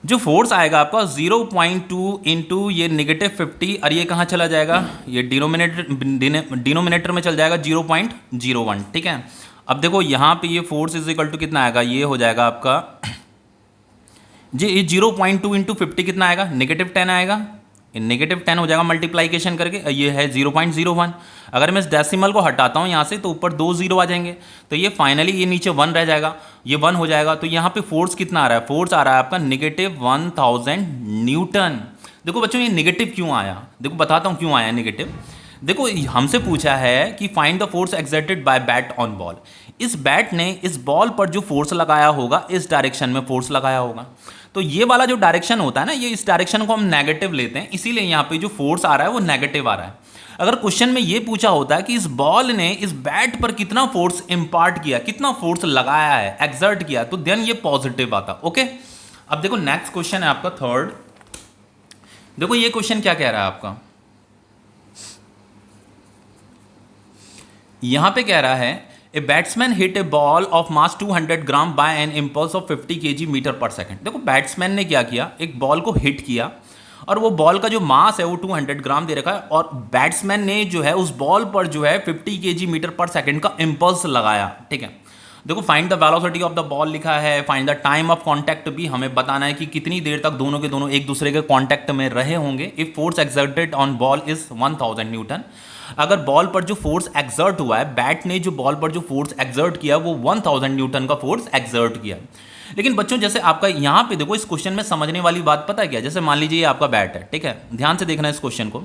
जो फोर्स आएगा आपका 0.2 इंटू ये -50, और ये कहाँ चला जाएगा, ये डिनोमिनेटर में चल जाएगा 0.01। ठीक है, अब देखो यहाँ पे ये फोर्स इज इक्वल टू कितना आएगा, ये हो जाएगा आपका जी, ये 0.2 इंटू 50 कितना आएगा -10 आएगा, ये -10 हो जाएगा मल्टीप्लाइकेशन करके, ये है 0.01। अगर मैं इस डेसिमल को हटाता हूँ यहाँ से तो ऊपर 2 0 आ जाएंगे, तो ये फाइनली ये नीचे 1 रह जाएगा, ये 1 हो जाएगा। तो यहाँ पे फोर्स कितना आ रहा है, फोर्स आ रहा है आपका -1000 न्यूटन। देखो बच्चों ये नेगेटिव क्यों आया, देखो बताता हूँ क्यों आया नेगेटिव। देखो हमसे पूछा है कि find the force exerted by bat on ball. इस बैट ने इस बॉल पर जो फोर्स लगाया होगा इस डायरेक्शन में फोर्स लगाया होगा, तो ये वाला जो डायरेक्शन होता है ना, ये इस डायरेक्शन को हम नेगेटिव लेते हैं, इसीलिए यहाँ पे जो फोर्स आ रहा है वो नेगेटिव आ रहा है। अगर क्वेश्चन में ये पूछा होता है कि इस बॉल ने इस बैट पर कितना फोर्स इंपार्ट किया, कितना फोर्स लगाया है, एक्सर्ट किया, तो देन ये पॉजिटिव आता। ओके, अब देखो नेक्स्ट क्वेश्चन है आपका थर्ड। देखो ये क्वेश्चन क्या कह रहा है आपका, यहां पे कह रहा है a batsman hit a ball of mass 200 gram by an impulse of 50 KG metre per second. देखो बैट्समैन ने क्या किया, एक बॉल को हिट किया और वो बॉल का जो मास है वो 200 ग्राम दे रखा है और बैट्समैन ने जो है उस बॉल पर जो है 50 केजी मीटर पर सेकंड का इम्पल्स लगाया। ठीक है, देखो find the velocity of the ball लिखा है, find the time of contact भी हमें बताना है कि कितनी देर तक दोनों के दोनों एक दूसरे के कांटेक्ट में रहे होंगे। If force exerted on ball is 1000 Newton, अगर बॉल पर जो फोर्स एक्सर्ट हुआ है, बैट ने जो बॉल पर जो फोर्स एक्सर्ट किया वो 1000 न्यूटन का फोर्स एक्सर्ट किया। लेकिन बच्चों जैसे आपका यहाँ पे देखो इस क्वेश्चन में समझने वाली बात पता है क्या, जैसे मान लीजिए ये आपका बैट है, ठीक है, ध्यान से देखना इस क्वेश्चन को।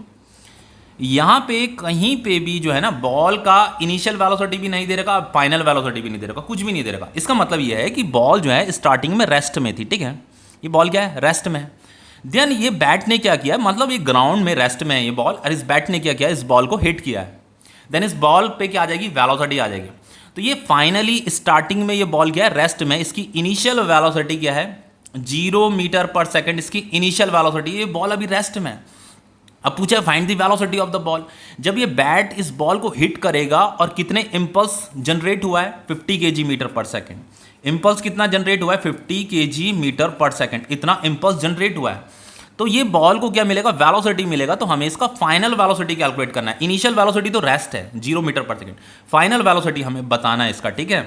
यहाँ पे कहीं पे भी जो है ना बॉल का इनिशियल वेलोसिटी भी नहीं दे रखा, फाइनल वेलोसिटी भी नहीं दे रखा, कुछ भी नहीं दे रखा। इसका मतलब ये है कि बॉल जो है स्टार्टिंग में रेस्ट में थी। ठीक है, ये बॉल क्या है, रेस्ट में है। देन ये बैट ने क्या किया, मतलब ये ग्राउंड में रेस्ट में है ये बॉल, और इस बैट ने क्या किया, इस बॉल को हिट किया है। देन इस बॉल पे क्या आ जाएगी, वेलोसिटी आ जाएगी। तो ये फाइनली स्टार्टिंग में ये बॉल क्या है, रेस्ट में, इसकी इनिशियल वेलोसिटी क्या है, 0 मीटर पर सेकेंड इसकी इनिशियल वेलोसिटी। ये बॉल अभी रेस्ट में है। अब पूछा find the velocity of the ball. जब ये बैट इस बॉल को हिट करेगा और कितने इंपल्स जनरेट हुआ है, 50 KG metre per second. Impulse कितना जनरेट हुआ है, 50 केजी मीटर पर सेकेंड, इतना इंपल्स जनरेट हुआ है। तो ये बॉल को क्या मिलेगा, वेलोसिटी मिलेगा। तो हमें इसका फाइनल वेलोसिटी कैलकुलेट करना है। इनिशियल वेलोसिटी तो रेस्ट है 0 metre per second, final velocity हमें बताना है इसका। ठीक है,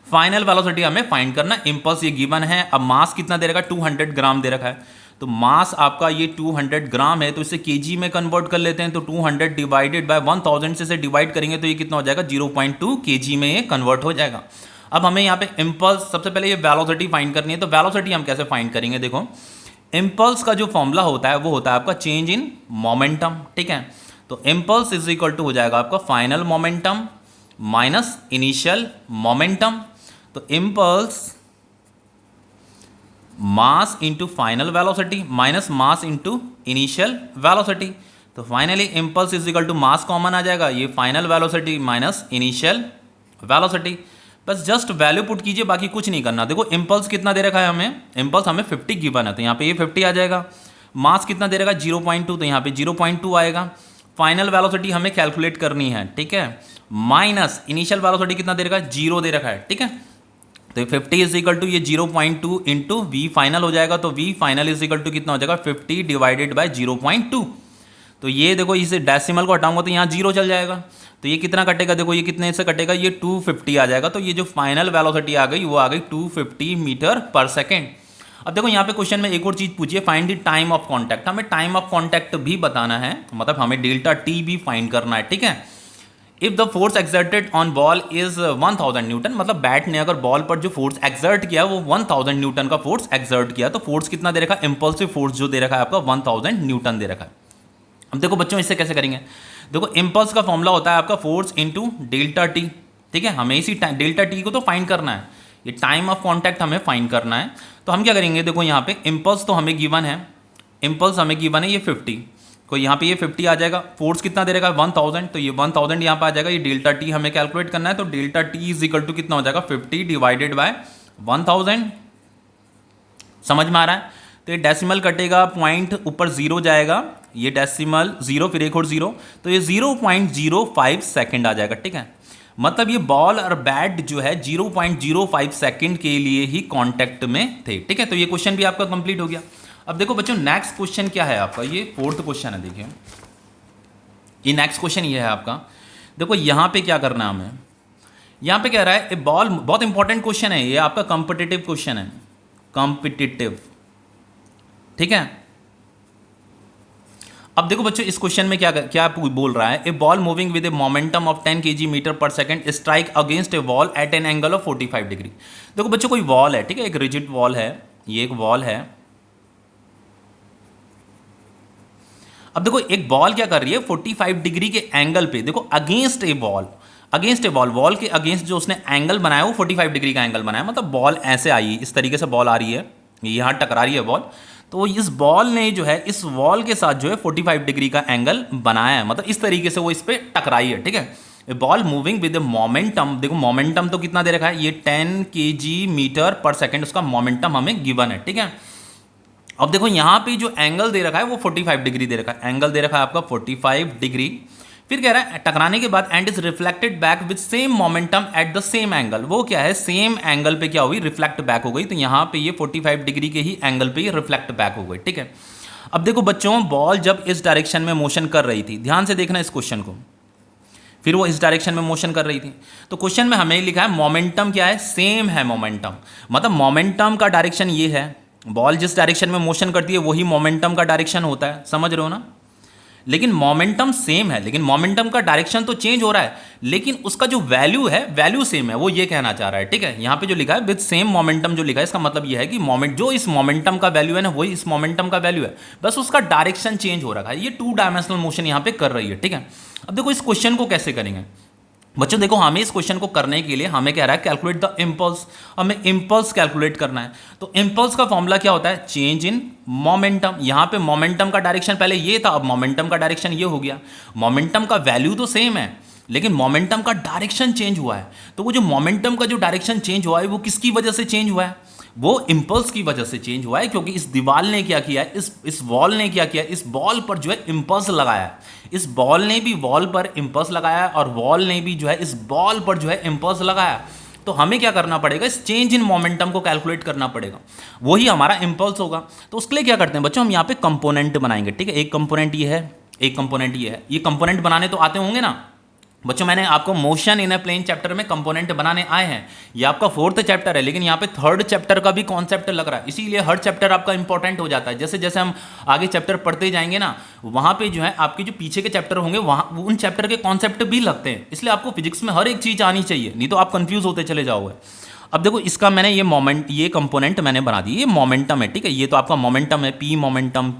फाइनल वेलोसिटी हमें फाइंड करना। इंपल्स ये गिवन है। अब मास कितना दे रखा है, 200 ग्राम दे रखा है। तो मास आपका ये 200 ग्राम है, तो इसे केजी में कन्वर्ट कर लेते हैं। तो 200 डिवाइडेड बाय 1000 से डिवाइड करेंगे तो ये कितना हो जाएगा, 0.2 केजी में ये कन्वर्ट हो जाएगा। अब हमें यहाँ पे इम्पल्स, सबसे पहले ये वेलोसिटी फाइंड करनी है। तो वेलोसिटी हम कैसे फाइंड करेंगे, देखो इम्पल्स का जो फॉर्मूला होता है वो होता है आपका चेंज इन मोमेंटम। ठीक है, तो इम्पल्स इज इक्वल टू हो जाएगा आपका final momentum minus initial momentum. तो impulse mass into final velocity minus mass into initial velocity. तो finally impulse is equal to mass common आ जाएगा, ये final velocity minus initial velocity. बस just value put कीजिए, बाकी कुछ नहीं करना। देखो इम्पल्स कितना दे रखा है हमें, इम्पल्स हमें 50 गिवन है, तो यहाँ पे ये 50 आ जाएगा। मास कितना दे रखा है 0.2, तो यहाँ पे 0.2 आएगा। फाइनल वेलोसिटी हमें कैलकुलेट करनी है। ठीक है, माइनस इनिशियल वेलोसिटी कितना दे रखा है, 0 दे रखा है। ठीक है, तो 50 इज इक्वल टू ये 0.2 इंटू वी फाइनल हो जाएगा। तो V final is equal to कितना हो जाएगा, 50 डिवाइडेड बाय 0.2। तो ये देखो इसे डेसिमल को हटाऊंगा तो यहाँ 0 चल जाएगा। तो ये कितना कटेगा, देखो ये कितने से कटेगा, ये 250 आ जाएगा। तो ये जो फाइनल वेलोसिटी आ गई वो आ गई 250 मीटर पर सेकेंड। अब देखो यहाँ पे क्वेश्चन में एक और चीज़ पूछिए, find the time of contact. हमें टाइम ऑफ कॉन्टैक्ट भी बताना है, मतलब हमें डेल्टा टी भी फाइंड करना है। ठीक है, if the force exerted on ball is 1000 Newton, मतलब बैट ने अगर बॉल पर जो फोर्स एक्सर्ट किया वो 1000 न्यूटन का फोर्स एक्सर्ट किया, तो फोर्स कितना दे रखा है, इंपल्सिव फोर्स जो दे रखा है आपका 1000 न्यूटन दे रखा है। अब देखो बच्चों इससे कैसे करेंगे, देखो इंपल्स का फॉर्मूला होता है आपका फोर्स इंटू डेल्टा टी। ठीक है, हमें इसी डेल्टा टी को तो फाइंड करना है, ये टाइम ऑफ कॉन्टैक्ट हमें फाइंड करना है। तो हम क्या करेंगे, देखो यहाँ पे इंपल्स तो हमें गिवन है, इंपल्स हमें गिवन है ये 50, तो यहाँ पे ये 50 आ जाएगा। फोर्स कितना दे रखा है 1000, तो ये 1000 यहाँ पे आ जाएगा। ये डेल्टा टी हमें कैलकुलेट करना है, तो delta T is equal to कितना हो जाएगा, 50 डिवाइडेड बाय 1000। समझ में आ रहा है। तो ये डेसिमल कटेगा, पॉइंट ऊपर 0 जाएगा, ये डेसिमल 0 फिर एक और 0, तो ये 0.05 सेकेंड आ जाएगा। ठीक है, मतलब ये बॉल और बैट जो है 0.05 सेकेंड के लिए ही कॉन्टैक्ट में थे। ठीक है, तो ये क्वेश्चन भी आपका कंप्लीट हो गया। अब देखो बच्चों नेक्स्ट क्वेश्चन क्या है आपका, ये 4th क्वेश्चन है। देखिए ये नेक्स्ट क्वेश्चन ये है आपका। देखो यहाँ पे क्या करना है हमें, यहाँ पे कह रहा है ए बॉल, बहुत इंपॉर्टेंट क्वेश्चन है ये आपका, कॉम्पिटिटिव क्वेश्चन है, कॉम्पिटिटिव। ठीक है, अब देखो बच्चों इस क्वेश्चन में क्या क्या बोल रहा है, a ball moving with a momentum of 10 kg metre per second strike against a wall at an angle of 45 degree. देखो बच्चों कोई वॉल है, ठीक है, एक रिजिड वॉल है, ये एक वॉल है। अब देखो एक बॉल क्या कर रही है 45 डिग्री के एंगल पे, देखो against a wall, against a wall, wall के अगेंस्ट जो उसने एंगल बनाया वो 45 डिग्री का एंगल बनाया, मतलब बॉल ऐसे आई, इस तरीके से बॉल आ रही है, यहाँ टकरा रही है बॉल। तो इस बॉल ने जो है इस वॉल के साथ जो है 45 डिग्री का एंगल बनाया है, मतलब इस तरीके से वो इस पर टकराई है। ठीक है, a ball moving with momentum, देखो मोमेंटम तो कितना दे रखा है, ये 10 kg/s उसका मोमेंटम हमें गिवन है, ठीक है। अब देखो यहाँ पे जो एंगल दे रखा है वो 45 डिग्री दे रखा है, एंगल दे रखा है आपका 45 डिग्री। फिर कह रहा है टकराने के बाद and is reflected back with same momentum at the same angle, वो क्या है, सेम एंगल पे क्या हुई, रिफ्लेक्ट बैक हो गई। तो यहाँ पे ये 45 डिग्री के ही एंगल पे ये रिफ्लेक्ट बैक हो गई, ठीक है। अब देखो बच्चों, बॉल जब इस डायरेक्शन में मोशन कर रही थी, ध्यान से देखना इस क्वेश्चन को, फिर वो इस डायरेक्शन में मोशन कर रही थी, तो क्वेश्चन में हमें लिखा है मोमेंटम क्या है, सेम है मोमेंटम, मतलब मोमेंटम का डायरेक्शन ये है, बॉल जिस डायरेक्शन में मोशन करती है वही मोमेंटम का डायरेक्शन होता है, समझ रहे हो ना। लेकिन मोमेंटम सेम है, लेकिन मोमेंटम का डायरेक्शन तो चेंज हो रहा है, लेकिन उसका जो वैल्यू है वैल्यू सेम है, वो ये कहना चाह रहा है, ठीक है। यहाँ पे जो लिखा है विद सेम मोमेंटम जो लिखा है, इसका मतलब ये है कि मोमेंट जो इस मोमेंटम का वैल्यू है ना, वही इस मोमेंटम का वैल्यू है, बस उसका डायरेक्शन चेंज हो रखा है। ये 2 डायमेंशनल मोशन यहाँ पे कर रही है, ठीक है। अब देखो इस क्वेश्चन को कैसे करेंगे बच्चों, देखो हमें इस क्वेश्चन को करने के लिए हमें कह रहा है कैलकुलेट द इम्पल्स, हमें इम्पल्स कैलकुलेट करना है। तो इम्पल्स का फॉर्मूला क्या होता है, चेंज इन मोमेंटम। यहाँ पे मोमेंटम का डायरेक्शन पहले ये था, अब मोमेंटम का डायरेक्शन ये हो गया। मोमेंटम का वैल्यू तो सेम है, लेकिन मोमेंटम का डायरेक्शन चेंज हुआ है। तो वो जो मोमेंटम का जो डायरेक्शन चेंज हुआ है वो किसकी वजह से चेंज हुआ है, वो इम्पल्स की वजह से चेंज हुआ है, क्योंकि इस दीवार ने क्या किया है, इस वॉल ने क्या किया, इस बॉल पर जो है इम्पल्स लगाया है, इस बॉल ने भी वॉल पर इम्पल्स लगाया है, और वॉल ने भी जो है इस बॉल पर जो है इम्पल्स लगाया। तो हमें क्या करना पड़ेगा, इस चेंज इन मोमेंटम को कैलकुलेट करना पड़ेगा, वही हमारा इम्पल्स होगा। तो उसके लिए क्या करते हैं बच्चों, हम यहाँ पे कंपोनेंट बनाएंगे, ठीक है। एक कंपोनेंट ये है, एक कंपोनेंट ये है, ये कंपोनेंट बनाने तो आते होंगे ना बच्चों, मैंने आपको motion in a plane chapter में कंपोनेंट बनाने आए हैं, ये आपका 4th चैप्टर है, लेकिन यहाँ पे 3rd चैप्टर का भी कॉन्सेप्ट लग रहा है, इसीलिए हर चैप्टर आपका इंपॉर्टेंट हो जाता है। जैसे जैसे हम आगे चैप्टर पढ़ते जाएंगे ना, वहाँ पे जो है आपके जो पीछे के चैप्टर होंगे वहाँ उन चैप्टर के कॉन्सेप्ट भी लगते हैं, इसलिए आपको फिजिक्स में हर एक चीज़ आनी चाहिए, नहीं तो आप कन्फ्यूज होते चले जाओगे। अब देखो इसका मैंने ये कंपोनेंट मैंने बना दी, ये मोमेंटम है, ठीक है। ये तो आपका मोमेंटम है, पी मोमेंटम,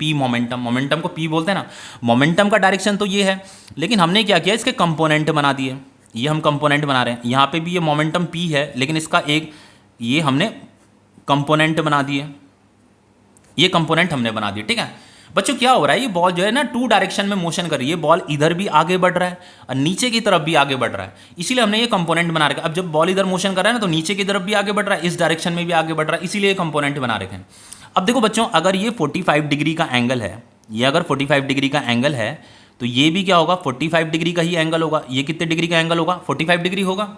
मोमेंटम को पी बोलते हैं ना। मोमेंटम का डायरेक्शन तो ये है, लेकिन हमने क्या किया, इसके कंपोनेंट बना दिए, ये हम कंपोनेंट बना रहे हैं। यहाँ पे भी ये मोमेंटम पी है, लेकिन इसका एक ये हमने कंपोनेंट बना दिए, ये कंपोनेंट हमने बना दिए, ठीक है। बच्चों क्या हो रहा है, ये बॉल जो है ना 2 डायरेक्शन में मोशन कर रही है, बॉल इधर भी आगे बढ़ रहा है और नीचे की तरफ भी आगे बढ़ रहा है, इसीलिए हमने ये कंपोनेंट बना रखा है। अब जब बॉल इधर मोशन कर रहा है ना, तो नीचे की तरफ भी आगे बढ़ रहा है, इस डायरेक्शन में भी आगे बढ़ रहा है, इसीलिए ये कंपोनेंट बना रखे हैं। अब देखो बच्चों, अगर ये 45 डिग्री का एंगल है, ये अगर 45 डिग्री का एंगल है, तो ये भी क्या होगा, 45 डिग्री का ही एंगल होगा। ये कितने डिग्री का एंगल होगा, 45 डिग्री होगा।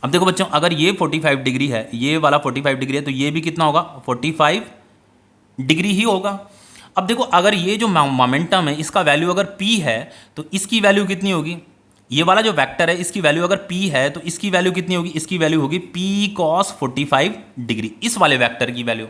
अब देखो बच्चों, अगर ये 45 डिग्री है, ये वाला 45 डिग्री है, तो ये भी कितना होगा, 45 डिग्री ही होगा। अब देखो, अगर ये जो मोमेंटम है इसका वैल्यू अगर p है, तो इसकी वैल्यू कितनी होगी, ये वाला जो वेक्टर है इसकी वैल्यू अगर p है, तो इसकी वैल्यू कितनी होगी, इसकी वैल्यू होगी p cos 45 डिग्री, इस वाले वेक्टर की वैल्यू।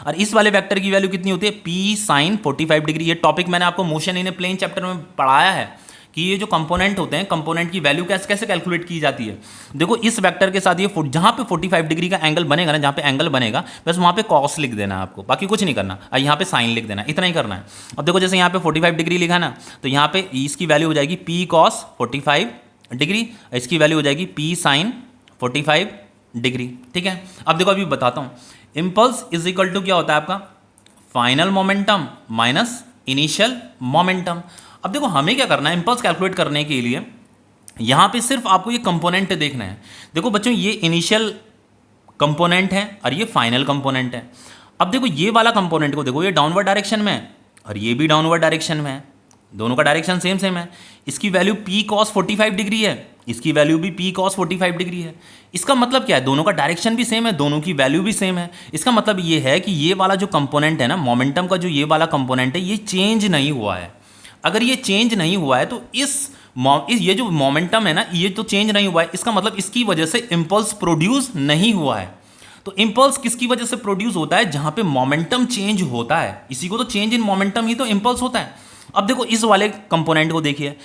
और इस वाले वेक्टर की वैल्यू कितनी होती है, p sin 45 डिग्री। ये टॉपिक मैंने आपको motion in a plane chapter में पढ़ाया है कि ये जो कंपोनेंट होते हैं, कंपोनेंट की वैल्यू कैसे कैसे कैलकुलेट की जाती है। देखो इस वेक्टर के साथ ये जहाँ पे 45 डिग्री का एंगल बनेगा ना, जहाँ पे एंगल बनेगा बस वहाँ पे कॉस लिख देना है आपको, बाकी कुछ नहीं करना, और यहाँ पे साइन लिख देना, इतना ही करना है। अब देखो जैसे यहाँ पे 45 डिग्री लिखा है ना, तो यहाँ पे इसकी वैल्यू हो जाएगी p cos 45 डिग्री, इसकी वैल्यू हो जाएगी p sin 45 डिग्री, ठीक है। अब देखो अभी बताता हूँ, इम्पल्स इज इक्वल टू क्या होता है आपका, final momentum minus initial momentum. अब देखो हमें क्या करना है, इम्पल्स कैलकुलेट करने के लिए यहाँ पे सिर्फ आपको ये कंपोनेंट देखना है। देखो बच्चों, ये इनिशियल कंपोनेंट है और ये फाइनल कंपोनेंट है। अब देखो ये वाला कंपोनेंट को देखो, ये डाउनवर्ड डायरेक्शन में है और ये भी डाउनवर्ड डायरेक्शन में है, दोनों का डायरेक्शन सेम सेम है। इसकी वैल्यू p cos 45 डिग्री है, इसकी वैल्यू भी p cos 45 डिग्री है। इसका मतलब क्या है, दोनों का डायरेक्शन भी सेम है, दोनों की वैल्यू भी सेम है। इसका मतलब ये है कि ये वाला जो कंपोनेंट है ना, मोमेंटम का जो ये वाला कंपोनेंट है, ये चेंज नहीं हुआ है। अगर ये चेंज नहीं हुआ है तो ये जो मोमेंटम है ना, ये तो चेंज नहीं हुआ है, इसका मतलब इसकी वजह से इम्पल्स प्रोड्यूस नहीं हुआ है। तो इम्पल्स किसकी वजह से प्रोड्यूस होता है, जहां पे मोमेंटम चेंज होता है, इसी को तो चेंज इन मोमेंटम ही तो इम्पल्स होता है। अब देखो इस वाले कंपोनेंट को देखिए,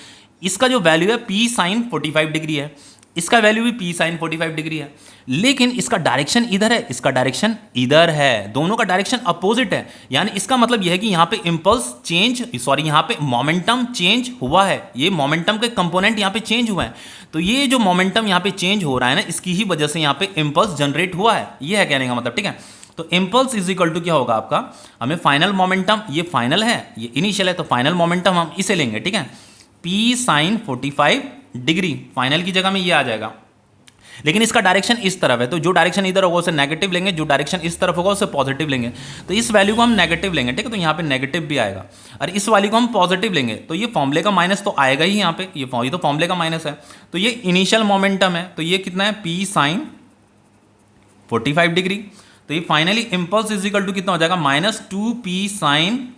इसका जो वैल्यू है p sin 45 डिग्री है, इसका वैल्यू भी p sin 45 डिग्री है, लेकिन इसका डायरेक्शन इधर है, इसका डायरेक्शन इधर है, दोनों का डायरेक्शन अपोजिट है। यानी इसका मतलब यह है कि यहाँ पे इम्पल्स यहाँ पे मोमेंटम चेंज हुआ है, ये मोमेंटम के कंपोनेंट यहाँ पे चेंज हुआ है। तो ये जो मोमेंटम यहाँ पे चेंज हो रहा है ना, इसकी ही वजह से यहाँ पे इम्पल्स जनरेट हुआ है, ये है कहने का मतलब, ठीक है। तो इम्पल्स इज इक्वल टू क्या होगा आपका, हमें फाइनल मोमेंटम, ये फाइनल है ये इनिशियल है, तो फाइनल मोमेंटम हम इसे लेंगे, ठीक है, p sin 45 डिग्री, फाइनल की जगह में ये आ जाएगा, लेकिन इसका डायरेक्शन इस तरफ है, तो जो डायरेक्शन इधर होगा उसे नेगेटिव लेंगे, जो डायरेक्शन इस तरफ होगा उसे पॉजिटिव लेंगे। तो इस वैल्यू को हम नेगेटिव लेंगे, ठीक है, तो यहाँ पे नेगेटिव भी आएगा, और इस वैल्यू को हम पॉजिटिव लेंगे, तो ये फॉर्मूले का माइनस तो आएगा ही यहाँ पे, ये तो फॉर्मूले का माइनस है। तो ये इनिशियल मोमेंटम है, तो ये कितना है, p साइन 45 डिग्री। तो ये finally impulse is equal to कितना हो जाएगा, -2p साइन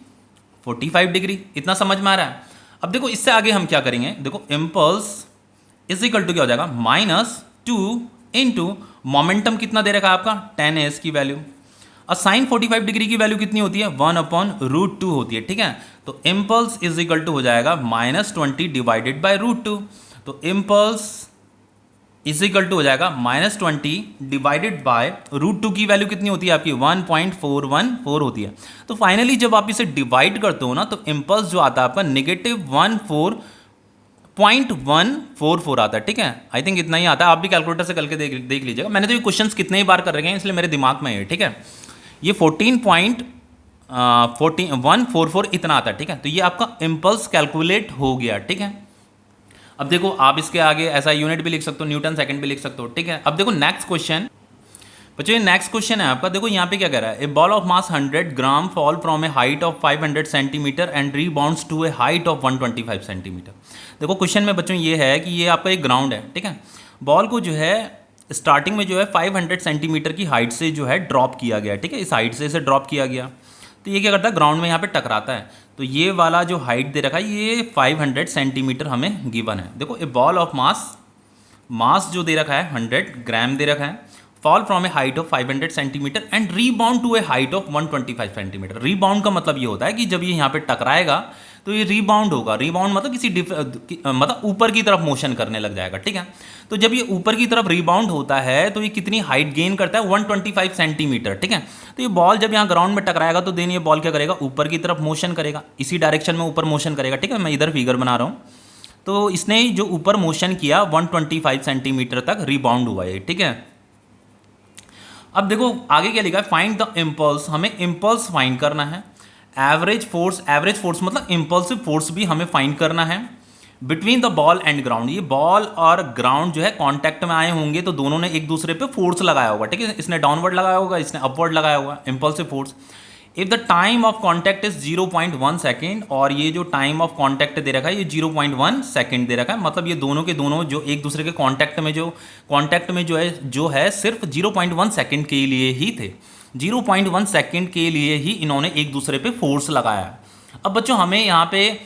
45 डिग्री। इतना समझ में आ रहा है? अब देखो इससे आगे हम क्या करेंगे, देखो इम्पल्स इज इक्वल टू क्या हो जाएगा, -2 इंटू मोमेंटम कितना दे रखा है आपका 10s की वैल्यू, और साइन 45 डिग्री की वैल्यू कितनी होती है, 1/√2 होती है, ठीक है। तो इम्पल्स इज इक्वल टू हो जाएगा -20 डिवाइडेड बाय √2। तो इम्पल्स इज इक्वल टू हो जाएगा -20 डिवाइडेड बाय √2 की वैल्यू कितनी होती है आपकी, 1.414 होती है। तो फाइनली जब आप इसे डिवाइड करते हो ना, तो इम्पल्स जो आता है आपका -14.144 आता है, ठीक है। आई थिंक इतना ही आता है, आप भी कैलकुलेटर से करके देख लीजिएगा। मैंने तो ये क्वेश्चंस कितने ही बार कर रखे हैं, इसलिए मेरे दिमाग में है, ठीक है। ये 14.144 इतना आता है, ठीक है। तो ये आपका इम्पल्स कैलकुलेट हो गया, ठीक है। अब देखो आप इसके आगे ऐसा यूनिट भी लिख सकते हो, न्यूटन सेकंड भी लिख सकते हो, ठीक है। अब देखो नेक्स्ट क्वेश्चन, बच्चों ये नेक्स्ट क्वेश्चन है आपका। देखो यहाँ पे क्या कह रहा है, a ball of mass 100 gram fall from a height of 500 centimetre and rebounds to a height of 125 centimetre. देखो क्वेश्चन में बच्चों ये है कि ये आपका एक ग्राउंड है, ठीक है। बॉल को जो है स्टार्टिंग में जो है 500 सेंटीमीटर की हाइट से जो है ड्रॉप किया गया, ठीक है, इस हाइट से इसे ड्रॉप किया गया। तो ये क्या करता है, ग्राउंड में यहाँ पे टकराता है। तो ये वाला जो हाइट दे रखा है ये 500 सेंटीमीटर हमें गिवन है। देखो ए बॉल ऑफ मास जो दे रखा है 100 ग्राम दे रखा है, fall from a height of 500 centimetre and rebound to a height of 125 centimetre. Rebound का मतलब ये होता है कि जब ये यहाँ पे टकराएगा तो ये रीबाउंड होगा। रीबाउंड मतलब मतलब ऊपर की तरफ मोशन करने लग जाएगा, ठीक है। तो जब ये ऊपर की तरफ रीबाउंड होता है तो ये कितनी हाइट गेन करता है, 125 सेंटीमीटर, ठीक है। तो ये बॉल जब यहाँ ग्राउंड में टकराएगा तो देन ये बॉल क्या करेगा, ऊपर की तरफ मोशन करेगा, इसी डायरेक्शन में ऊपर मोशन करेगा, ठीक है। मैं इधर फिगर बना रहा हूँ। तो इसने जो ऊपर मोशन किया 125 सेंटीमीटर तक रीबाउंड हुआ है, ठीक है। अब देखो आगे क्या लिखा है, फाइंड द इम्पल्स, हमें इम्पल्स फाइंड करना है। एवरेज फोर्स मतलब इम्पल्सिव फोर्स भी हमें फाइंड करना है between the ball and ground. ये बॉल और ग्राउंड जो है कांटेक्ट में आए होंगे तो दोनों ने एक दूसरे पे फोर्स लगाया होगा, ठीक है। इसने डाउनवर्ड लगाया होगा, इसने अपवर्ड लगाया होगा, impulsive force. If the time of contact is 0.1 second, और ये जो टाइम ऑफ कॉन्टैक्ट दे रखा है ये 0.1 सेकेंड दे रखा है, मतलब ये दोनों के दोनों जो एक दूसरे के कॉन्टैक्ट में जो है सिर्फ 0.1 सेकेंड के लिए ही थे। 0.1 सेकेंड के लिए ही इन्होंने एक दूसरे पे फोर्स लगाया। अब बच्चों हमें यहाँ पे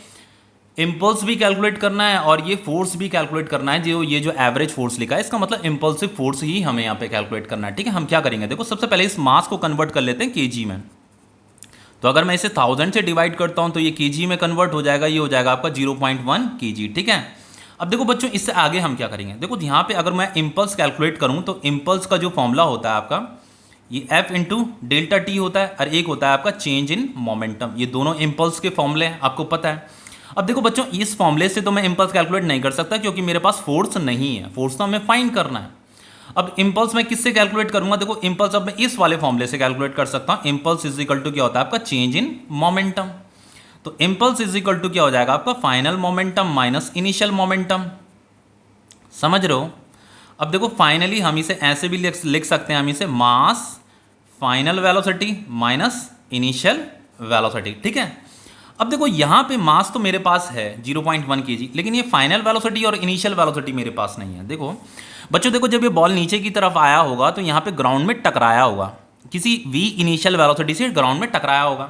इम्पल्स भी कैलकुलेट करना है और ये फोर्स भी कैलकुलेट करना है, जो ये जो एवरेज फोर्स लिखा है इसका मतलब इम्पल्सिव फोर्स ही हमें यहाँ पे कैलकुलेट करना है, ठीक है। हम क्या करेंगे, देखो सबसे पहले इस मास को कन्वर्ट कर लेते हैं केजी में। तो अगर मैं इसे 1000 से डिवाइड करता हूँ तो ये केजी में कन्वर्ट हो जाएगा, ये हो जाएगा आपका 0.1 केजी, ठीक है। अब देखो बच्चों इससे आगे हम क्या करेंगे, देखो यहाँ पे अगर मैं इम्पल्स कैलकुलेट करूँ तो इम्पल्स का जो फॉर्मूला होता है आपका ये F इंटू डेल्टा टी होता है, और एक होता है आपका चेंज इन मोमेंटम। ये दोनों इम्पल्स के फॉर्मूले हैं, आपको पता है। अब देखो बच्चों इस फॉर्मूले से तो मैं इम्पल्स कैलकुलेट नहीं कर सकता क्योंकि मेरे पास फोर्स नहीं है, फोर्स तो हमें फाइंड करना है। अब इम्पल्स मैं किससे कैलकुलेट करूंगा, देखो इम्पल्स अब मैं इस वाले फॉर्मूले से कैलकुलेट कर सकता हूं। इम्पल्स इज इक्वल टू क्या होता है आपका चेंज इन मोमेंटम। तो इम्पल्स इज इक्वल टू क्या हो जाएगा आपका final momentum minus initial momentum, समझ रहे हो। अब देखो फाइनली हम इसे ऐसे भी लिख सकते हैं, हम इसे mass final velocity minus initial velocity, ठीक है। अब देखो यहाँ पे मास तो मेरे पास है 0.1 केजी, लेकिन ये फाइनल वेलोसिटी और इनिशियल वेलोसिटी मेरे पास नहीं है। देखो बच्चों देखो जब ये बॉल नीचे की तरफ आया होगा तो यहाँ पे ग्राउंड में टकराया होगा, किसी v इनिशियल वेलोसिटी से ग्राउंड में टकराया होगा।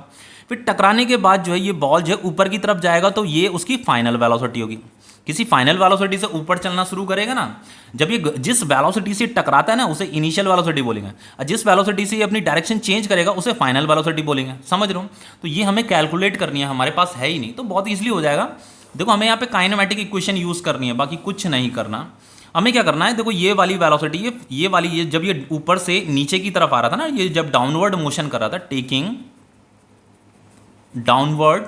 फिर टकराने के बाद जो है ये बॉल जो है ऊपर की तरफ जाएगा तो ये उसकी फाइनल वेलोसिटी होगी। किसी फाइनल वेलोसिटी से ऊपर चलना शुरू करेगा ना, जब ये जिस वेलोसिटी से टकराता है ना उसे इनिशियल वेलोसिटी बोलेंगे, और जिस वेलोसिटी से ये अपनी डायरेक्शन चेंज करेगा उसे फाइनल वेलोसिटी बोलेंगे, समझ रहे हो। तो ये हमें कैलकुलेट करनी है, हमारे पास है ही नहीं, तो बहुत ईजिली हो जाएगा। देखो हमें यहाँ पे काइनेमेटिक इक्वेशन यूज़ करनी है, बाकी कुछ नहीं करना। हमें क्या करना है, देखो ये वाली वेलोसिटी ये जब ये ऊपर से नीचे की तरफ आ रहा था ना, ये जब डाउनवर्ड मोशन कर रहा था, टेकिंग डाउनवर्ड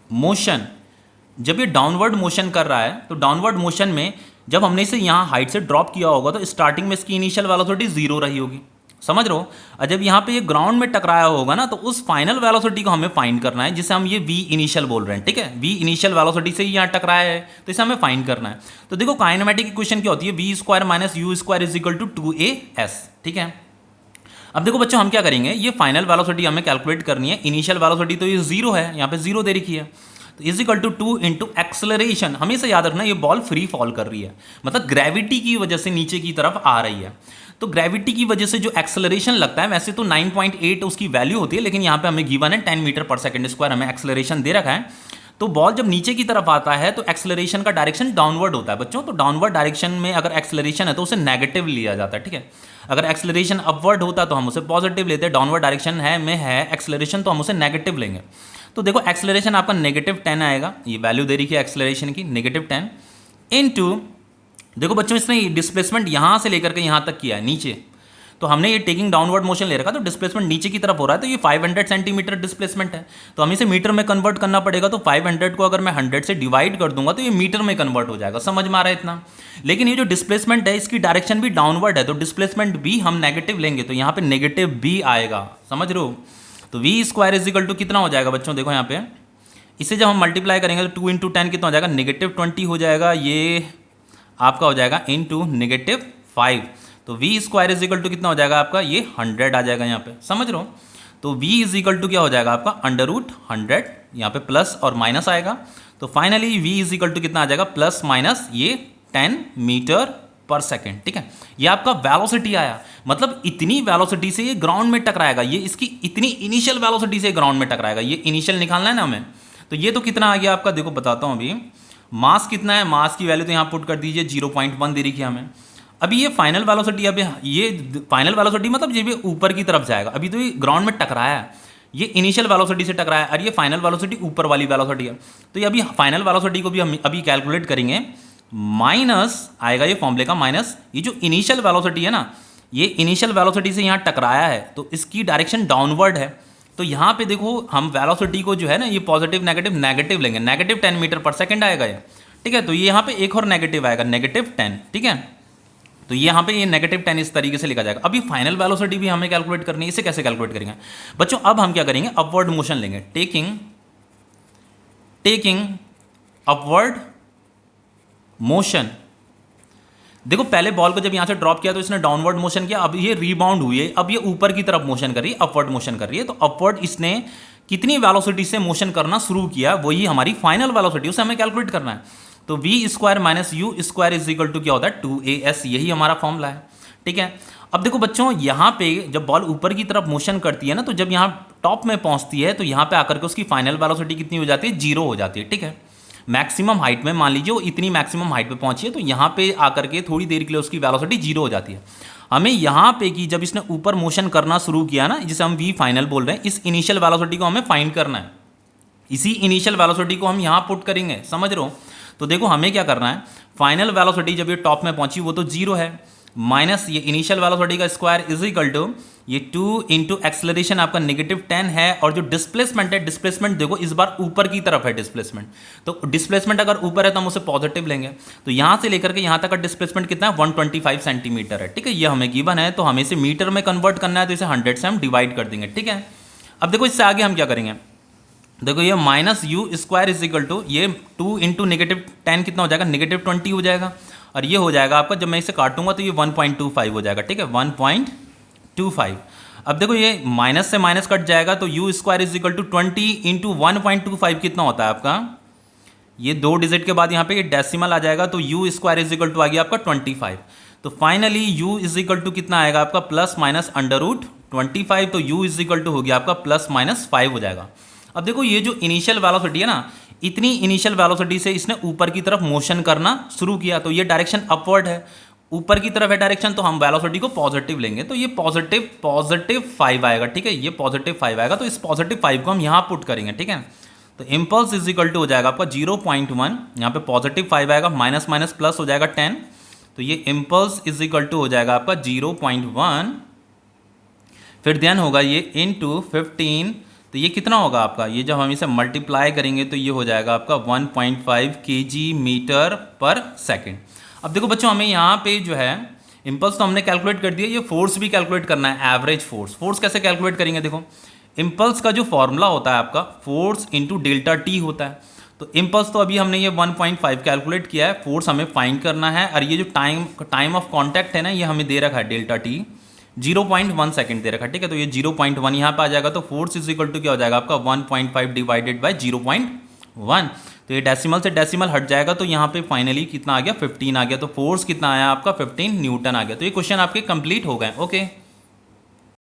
मोशन, जब ये डाउनवर्ड मोशन कर रहा है तो डाउनवर्ड मोशन में जब हमने इसे यहाँ हाइट से ड्रॉप किया होगा तो स्टार्टिंग में इसकी इनिशियल वेलोसिटी 0 रही होगी, समझ रहे हो। और जब यहाँ पे ये ग्राउंड में टकराया होगा ना, तो उस फाइनल वेलोसिटी को हमें फाइंड करना है, जिसे हम ये v इनिशियल बोल रहे हैं, ठीक है। v इनिशियल वेलोसिटी से यहाँ टकराया है, तो इसे हमें फाइंड करना है। तो देखो काइनेमेटिक इक्वेशन क्या होती है, v square minus U square is equal to 2as, ठीक है। अब देखो बच्चों हम क्या करेंगे, ये फाइनल वेलोसिटी हमें कैलकुलेट करनी है। इनिशियल वेलोसिटी तो ये 0 है, यहाँ पे 0 दे रखी है, तो is equal to 2 into acceleration. हमेशा याद रखना ये बॉल फ्री फॉल कर रही है, मतलब ग्रेविटी की वजह से नीचे की तरफ आ रही है। तो ग्रेविटी की वजह से जो एक्सेलरेशन लगता है, वैसे तो 9.8 उसकी वैल्यू होती है, लेकिन यहाँ पे हमें गिवन है 10 मीटर पर सेकंड स्क्वायर हमें एक्सेलरेशन दे रखा है। तो बॉल जब नीचे की तरफ आता है तो एक्सेलरेशन का डायरेक्शन डाउनवर्ड होता है बच्चों। तो डाउनवर्ड डायरेक्शन में अगर एक्सेलरेशन है तो उसे नेगेटिव लिया जाता है, ठीक है। अगर एक्सेलरेशन अपवर्ड होता तो हम उसे पॉजिटिव लेते हैं, डाउनवर्ड डायरेक्शन है एक्सेलरेशन तो हम उसे नेगेटिव लेंगे। तो देखो एक्सेलरेशन आपका -10 आएगा, ये वैल्यू दे रही है एक्सेलरेशन की -10 इनटू, देखो बच्चों इसने डिस्प्लेसमेंट यहाँ से लेकर के यहाँ तक किया है नीचे, तो हमने ये टेकिंग डाउनवर्ड मोशन ले रखा, तो डिस्प्लेसमेंट नीचे की तरफ हो रहा है, तो ये 500 सेंटीमीटर डिस्प्लेसमेंट है। तो हमें इसे मीटर में कन्वर्ट करना पड़ेगा। तो 500 को अगर मैं 100 से डिवाइड कर दूंगा तो ये मीटर में कन्वर्ट हो जाएगा। समझ में आ रहा है इतना। लेकिन ये जो डिस्प्लेसमेंट है इसकी डायरेक्शन भी डाउनवर्ड है, तो डिस्प्लेसमेंट भी हम नेगेटिव लेंगे, तो यहाँ पे नेगेटिव भी आएगा, समझ रहे हो। तो v square is equal to कितना हो जाएगा बच्चों, देखो यहाँ पे इसे जब हम मल्टीप्लाई करेंगे तो 2 इंटू 10 कितना हो जाएगा, -20 हो जाएगा, ये आपका हो जाएगा इंटू -5। तो v square is equal to कितना हो जाएगा आपका, ये 100 आ जाएगा यहाँ पे, समझ रहे हो। तो v इज इक्वल टू क्या हो जाएगा आपका √100, यहाँ पे प्लस और माइनस आएगा। तो finally v is equal to कितना आ जाएगा, प्लस माइनस ये 10 मीटर पर सेकेंड, ठीक है। ये आपका वेलोसिटी आया, मतलब इतनी वेलोसिटी से ये ग्राउंड में टकराएगा, ये इसकी इतनी इनिशियल वेलोसिटी से ग्राउंड में टकराएगा। ये इनिशियल निकालना है ना हमें। तो ये तो कितना आ गया आपका, देखो बताता हूँ अभी। मास कितना है, मास की वैल्यू तो यहाँ पुट कर दीजिए 0.1 दे रखी है हमें। अभी ये फाइनल वेलोसिटी, अभी ये फाइनल वेलोसिटी मतलब ये भी ऊपर की तरफ जाएगा। अभी तो ये ग्राउंड में टकराया है, ये इनिशियल वेलोसिटी से टकराया है, और ये फाइनल वेलोसिटी ऊपर वाली वेलोसिटी है। तो ये अभी फाइनल वेलोसिटी को भी हम अभी कैलकुलेट करेंगे। माइनस आएगा ये फॉर्मूले का, माइनस ये जो इनिशियल वेलोसिटी है ना, ये इनिशियल वेलोसिटी से यहाँ टकराया है, तो इसकी डायरेक्शन डाउनवर्ड है। तो यहाँ पे देखो हम वेलोसिटी को जो है ना, ये पॉजिटिव नेगेटिव लेंगे, -10 मीटर पर सेकंड आएगा ये, ठीक है। तो ये यहाँ पे एक और नेगेटिव आएगा, -10, ठीक है। तो यहाँ पे ये -10 इस तरीके से लिखा जाएगा। अभी फाइनल वेलोसिटी भी हमें कैलकुलेट करनी है। इसे कैसे कैलकुलेट करेंगे बच्चों, अब हम क्या करेंगे, अपवर्ड मोशन लेंगे, टेकिंग अपवर्ड मोशन। देखो पहले बॉल को जब यहाँ से ड्रॉप किया तो इसने डाउनवर्ड मोशन किया, अब ये रीबाउंड हुई है, अब ये ऊपर की तरफ मोशन कर रही है, अपवर्ड मोशन कर रही है। तो अपवर्ड इसने कितनी वेलोसिटी से मोशन करना शुरू किया, वही हमारी फाइनल वेलोसिटी, उसे हमें कैलकुलेट करना है। तो v square minus U square is equal to क्या होता है, 2as, यही हमारा फॉर्मूला है, ठीक है। अब देखो बच्चों यहाँ पे जब बॉल ऊपर की तरफ मोशन करती है ना, तो जब यहाँ टॉप में पहुँचती है तो यहाँ पे आकर के उसकी फाइनल वेलोसिटी कितनी हो जाती है, 0 हो जाती है, ठीक है। मैक्सिमम हाइट में मान लीजिए वो इतनी मैक्सिमम हाइट पे पहुंची है, तो यहाँ पे आकर के थोड़ी देर के लिए उसकी वेलोसिटी 0 हो जाती है। हमें यहाँ पे कि जब इसने ऊपर मोशन करना शुरू किया ना, जिसे हम v फाइनल बोल रहे हैं, इस इनिशियल वेलोसिटी को हमें फाइंड करना है। इसी इनिशियल वेलोसिटी को हम यहाँ पुट करेंगे, समझ रहे हो। तो देखो हमें क्या करना है, फाइनल वेलोसिटी जब ये टॉप में पहुंची वो तो 0 है, माइनस ये इनिशियल वेलोसिटी का स्क्वायर इज इक्वल टू ये 2 इंटू एक्सेलरेशन आपका -10 है, और जो डिस्प्लेसमेंट है, डिस्प्लेसमेंट देखो इस बार ऊपर की तरफ है डिस्प्लेसमेंट। तो डिस्प्लेसमेंट अगर ऊपर है तो हम उसे पॉजिटिव लेंगे। तो यहाँ से लेकर के यहाँ तक का डिस्प्लेसमेंट कितना है, 125 सेंटीमीटर है, ठीक है। ये हमें गिवन है, तो हमें इसे मीटर में कन्वर्ट करना है, तो इसे 100 से हम डिवाइड कर देंगे, ठीक है। अब देखो इससे आगे हम क्या करेंगे, देखो ये minus U square is equal to ये 2 इंटू -10 कितना हो जाएगा, -20 हो जाएगा, और ये हो जाएगा आपका, जब मैं इसे काटूंगा तो ये 1.25 हो जाएगा, ठीक है, 1.25। अब देखो ये माइनस से माइनस कट जाएगा, तो U square is equal to 20 into 1.25 कितना होता है आपका, ये 2 डिजिट के बाद यहाँ पे ये डेसिमल आ जाएगा, तो U square is equal to आ गया आपका 25। तो finally U is equal to कितना आएगा आपका, प्लस माइनस √25। तो यू इज इक्वल टू हो गया आपका +-5 हो जाएगा। अब देखो ये जो इनिशियल वेलोसिटी है ना, इतनी इनिशियल वेलोसिटी से इसने ऊपर की तरफ मोशन करना शुरू किया, तो ये डायरेक्शन अपवर्ड है, ऊपर की तरफ है डायरेक्शन, तो हम वेलोसिटी को पॉजिटिव लेंगे, तो ये +5 आएगा, ठीक है, ये +5 आएगा। तो इस +5 को हम यहाँ पुट करेंगे, ठीक है। तो इम्पल्स इज इक्वल टू हो जाएगा आपका 0.1, यहाँ पे +5 आएगा, माइनस माइनस प्लस हो जाएगा 10, तो ये इम्पल्स इज इक्वल टू हो जाएगा आपका 0.1, फिर देन होगा ये इंटू 15, तो ये कितना होगा आपका, ये जब हम इसे मल्टीप्लाई करेंगे तो ये हो जाएगा आपका 1.5 kg मीटर पर सेकेंड। अब देखो बच्चों हमें यहाँ पे जो है इम्पल्स तो हमने कैलकुलेट कर दिया, ये फोर्स भी कैलकुलेट करना है, एवरेज फोर्स। फोर्स कैसे कैलकुलेट करेंगे, देखो इम्पल्स का जो फॉर्मूला होता है आपका फोर्स इंटू डेल्टा टी होता है। तो इम्पल्स तो अभी हमने ये 1.5 कैलकुलेट किया है, फोर्स हमें फाइंड करना है, और ये जो टाइम ऑफ कॉन्टैक्ट है ना, ये हमें दे रखा है डेल्टा टी 0.1 सेकंड दे रखा है, ठीक है। तो ये 0.1 यहाँ पे आ जाएगा, तो फोर्स इज इक्वल टू क्या हो जाएगा आपका 1.5 डिवाइडेड बाय 0.1। तो ये डेसिमल से डेसिमल हट जाएगा, तो यहाँ पे फाइनली कितना आ गया 15 आ गया। तो फोर्स कितना आया आपका 15 न्यूटन आ गया। तो ये क्वेश्चन आपके कंप्लीट हो गए। ओके।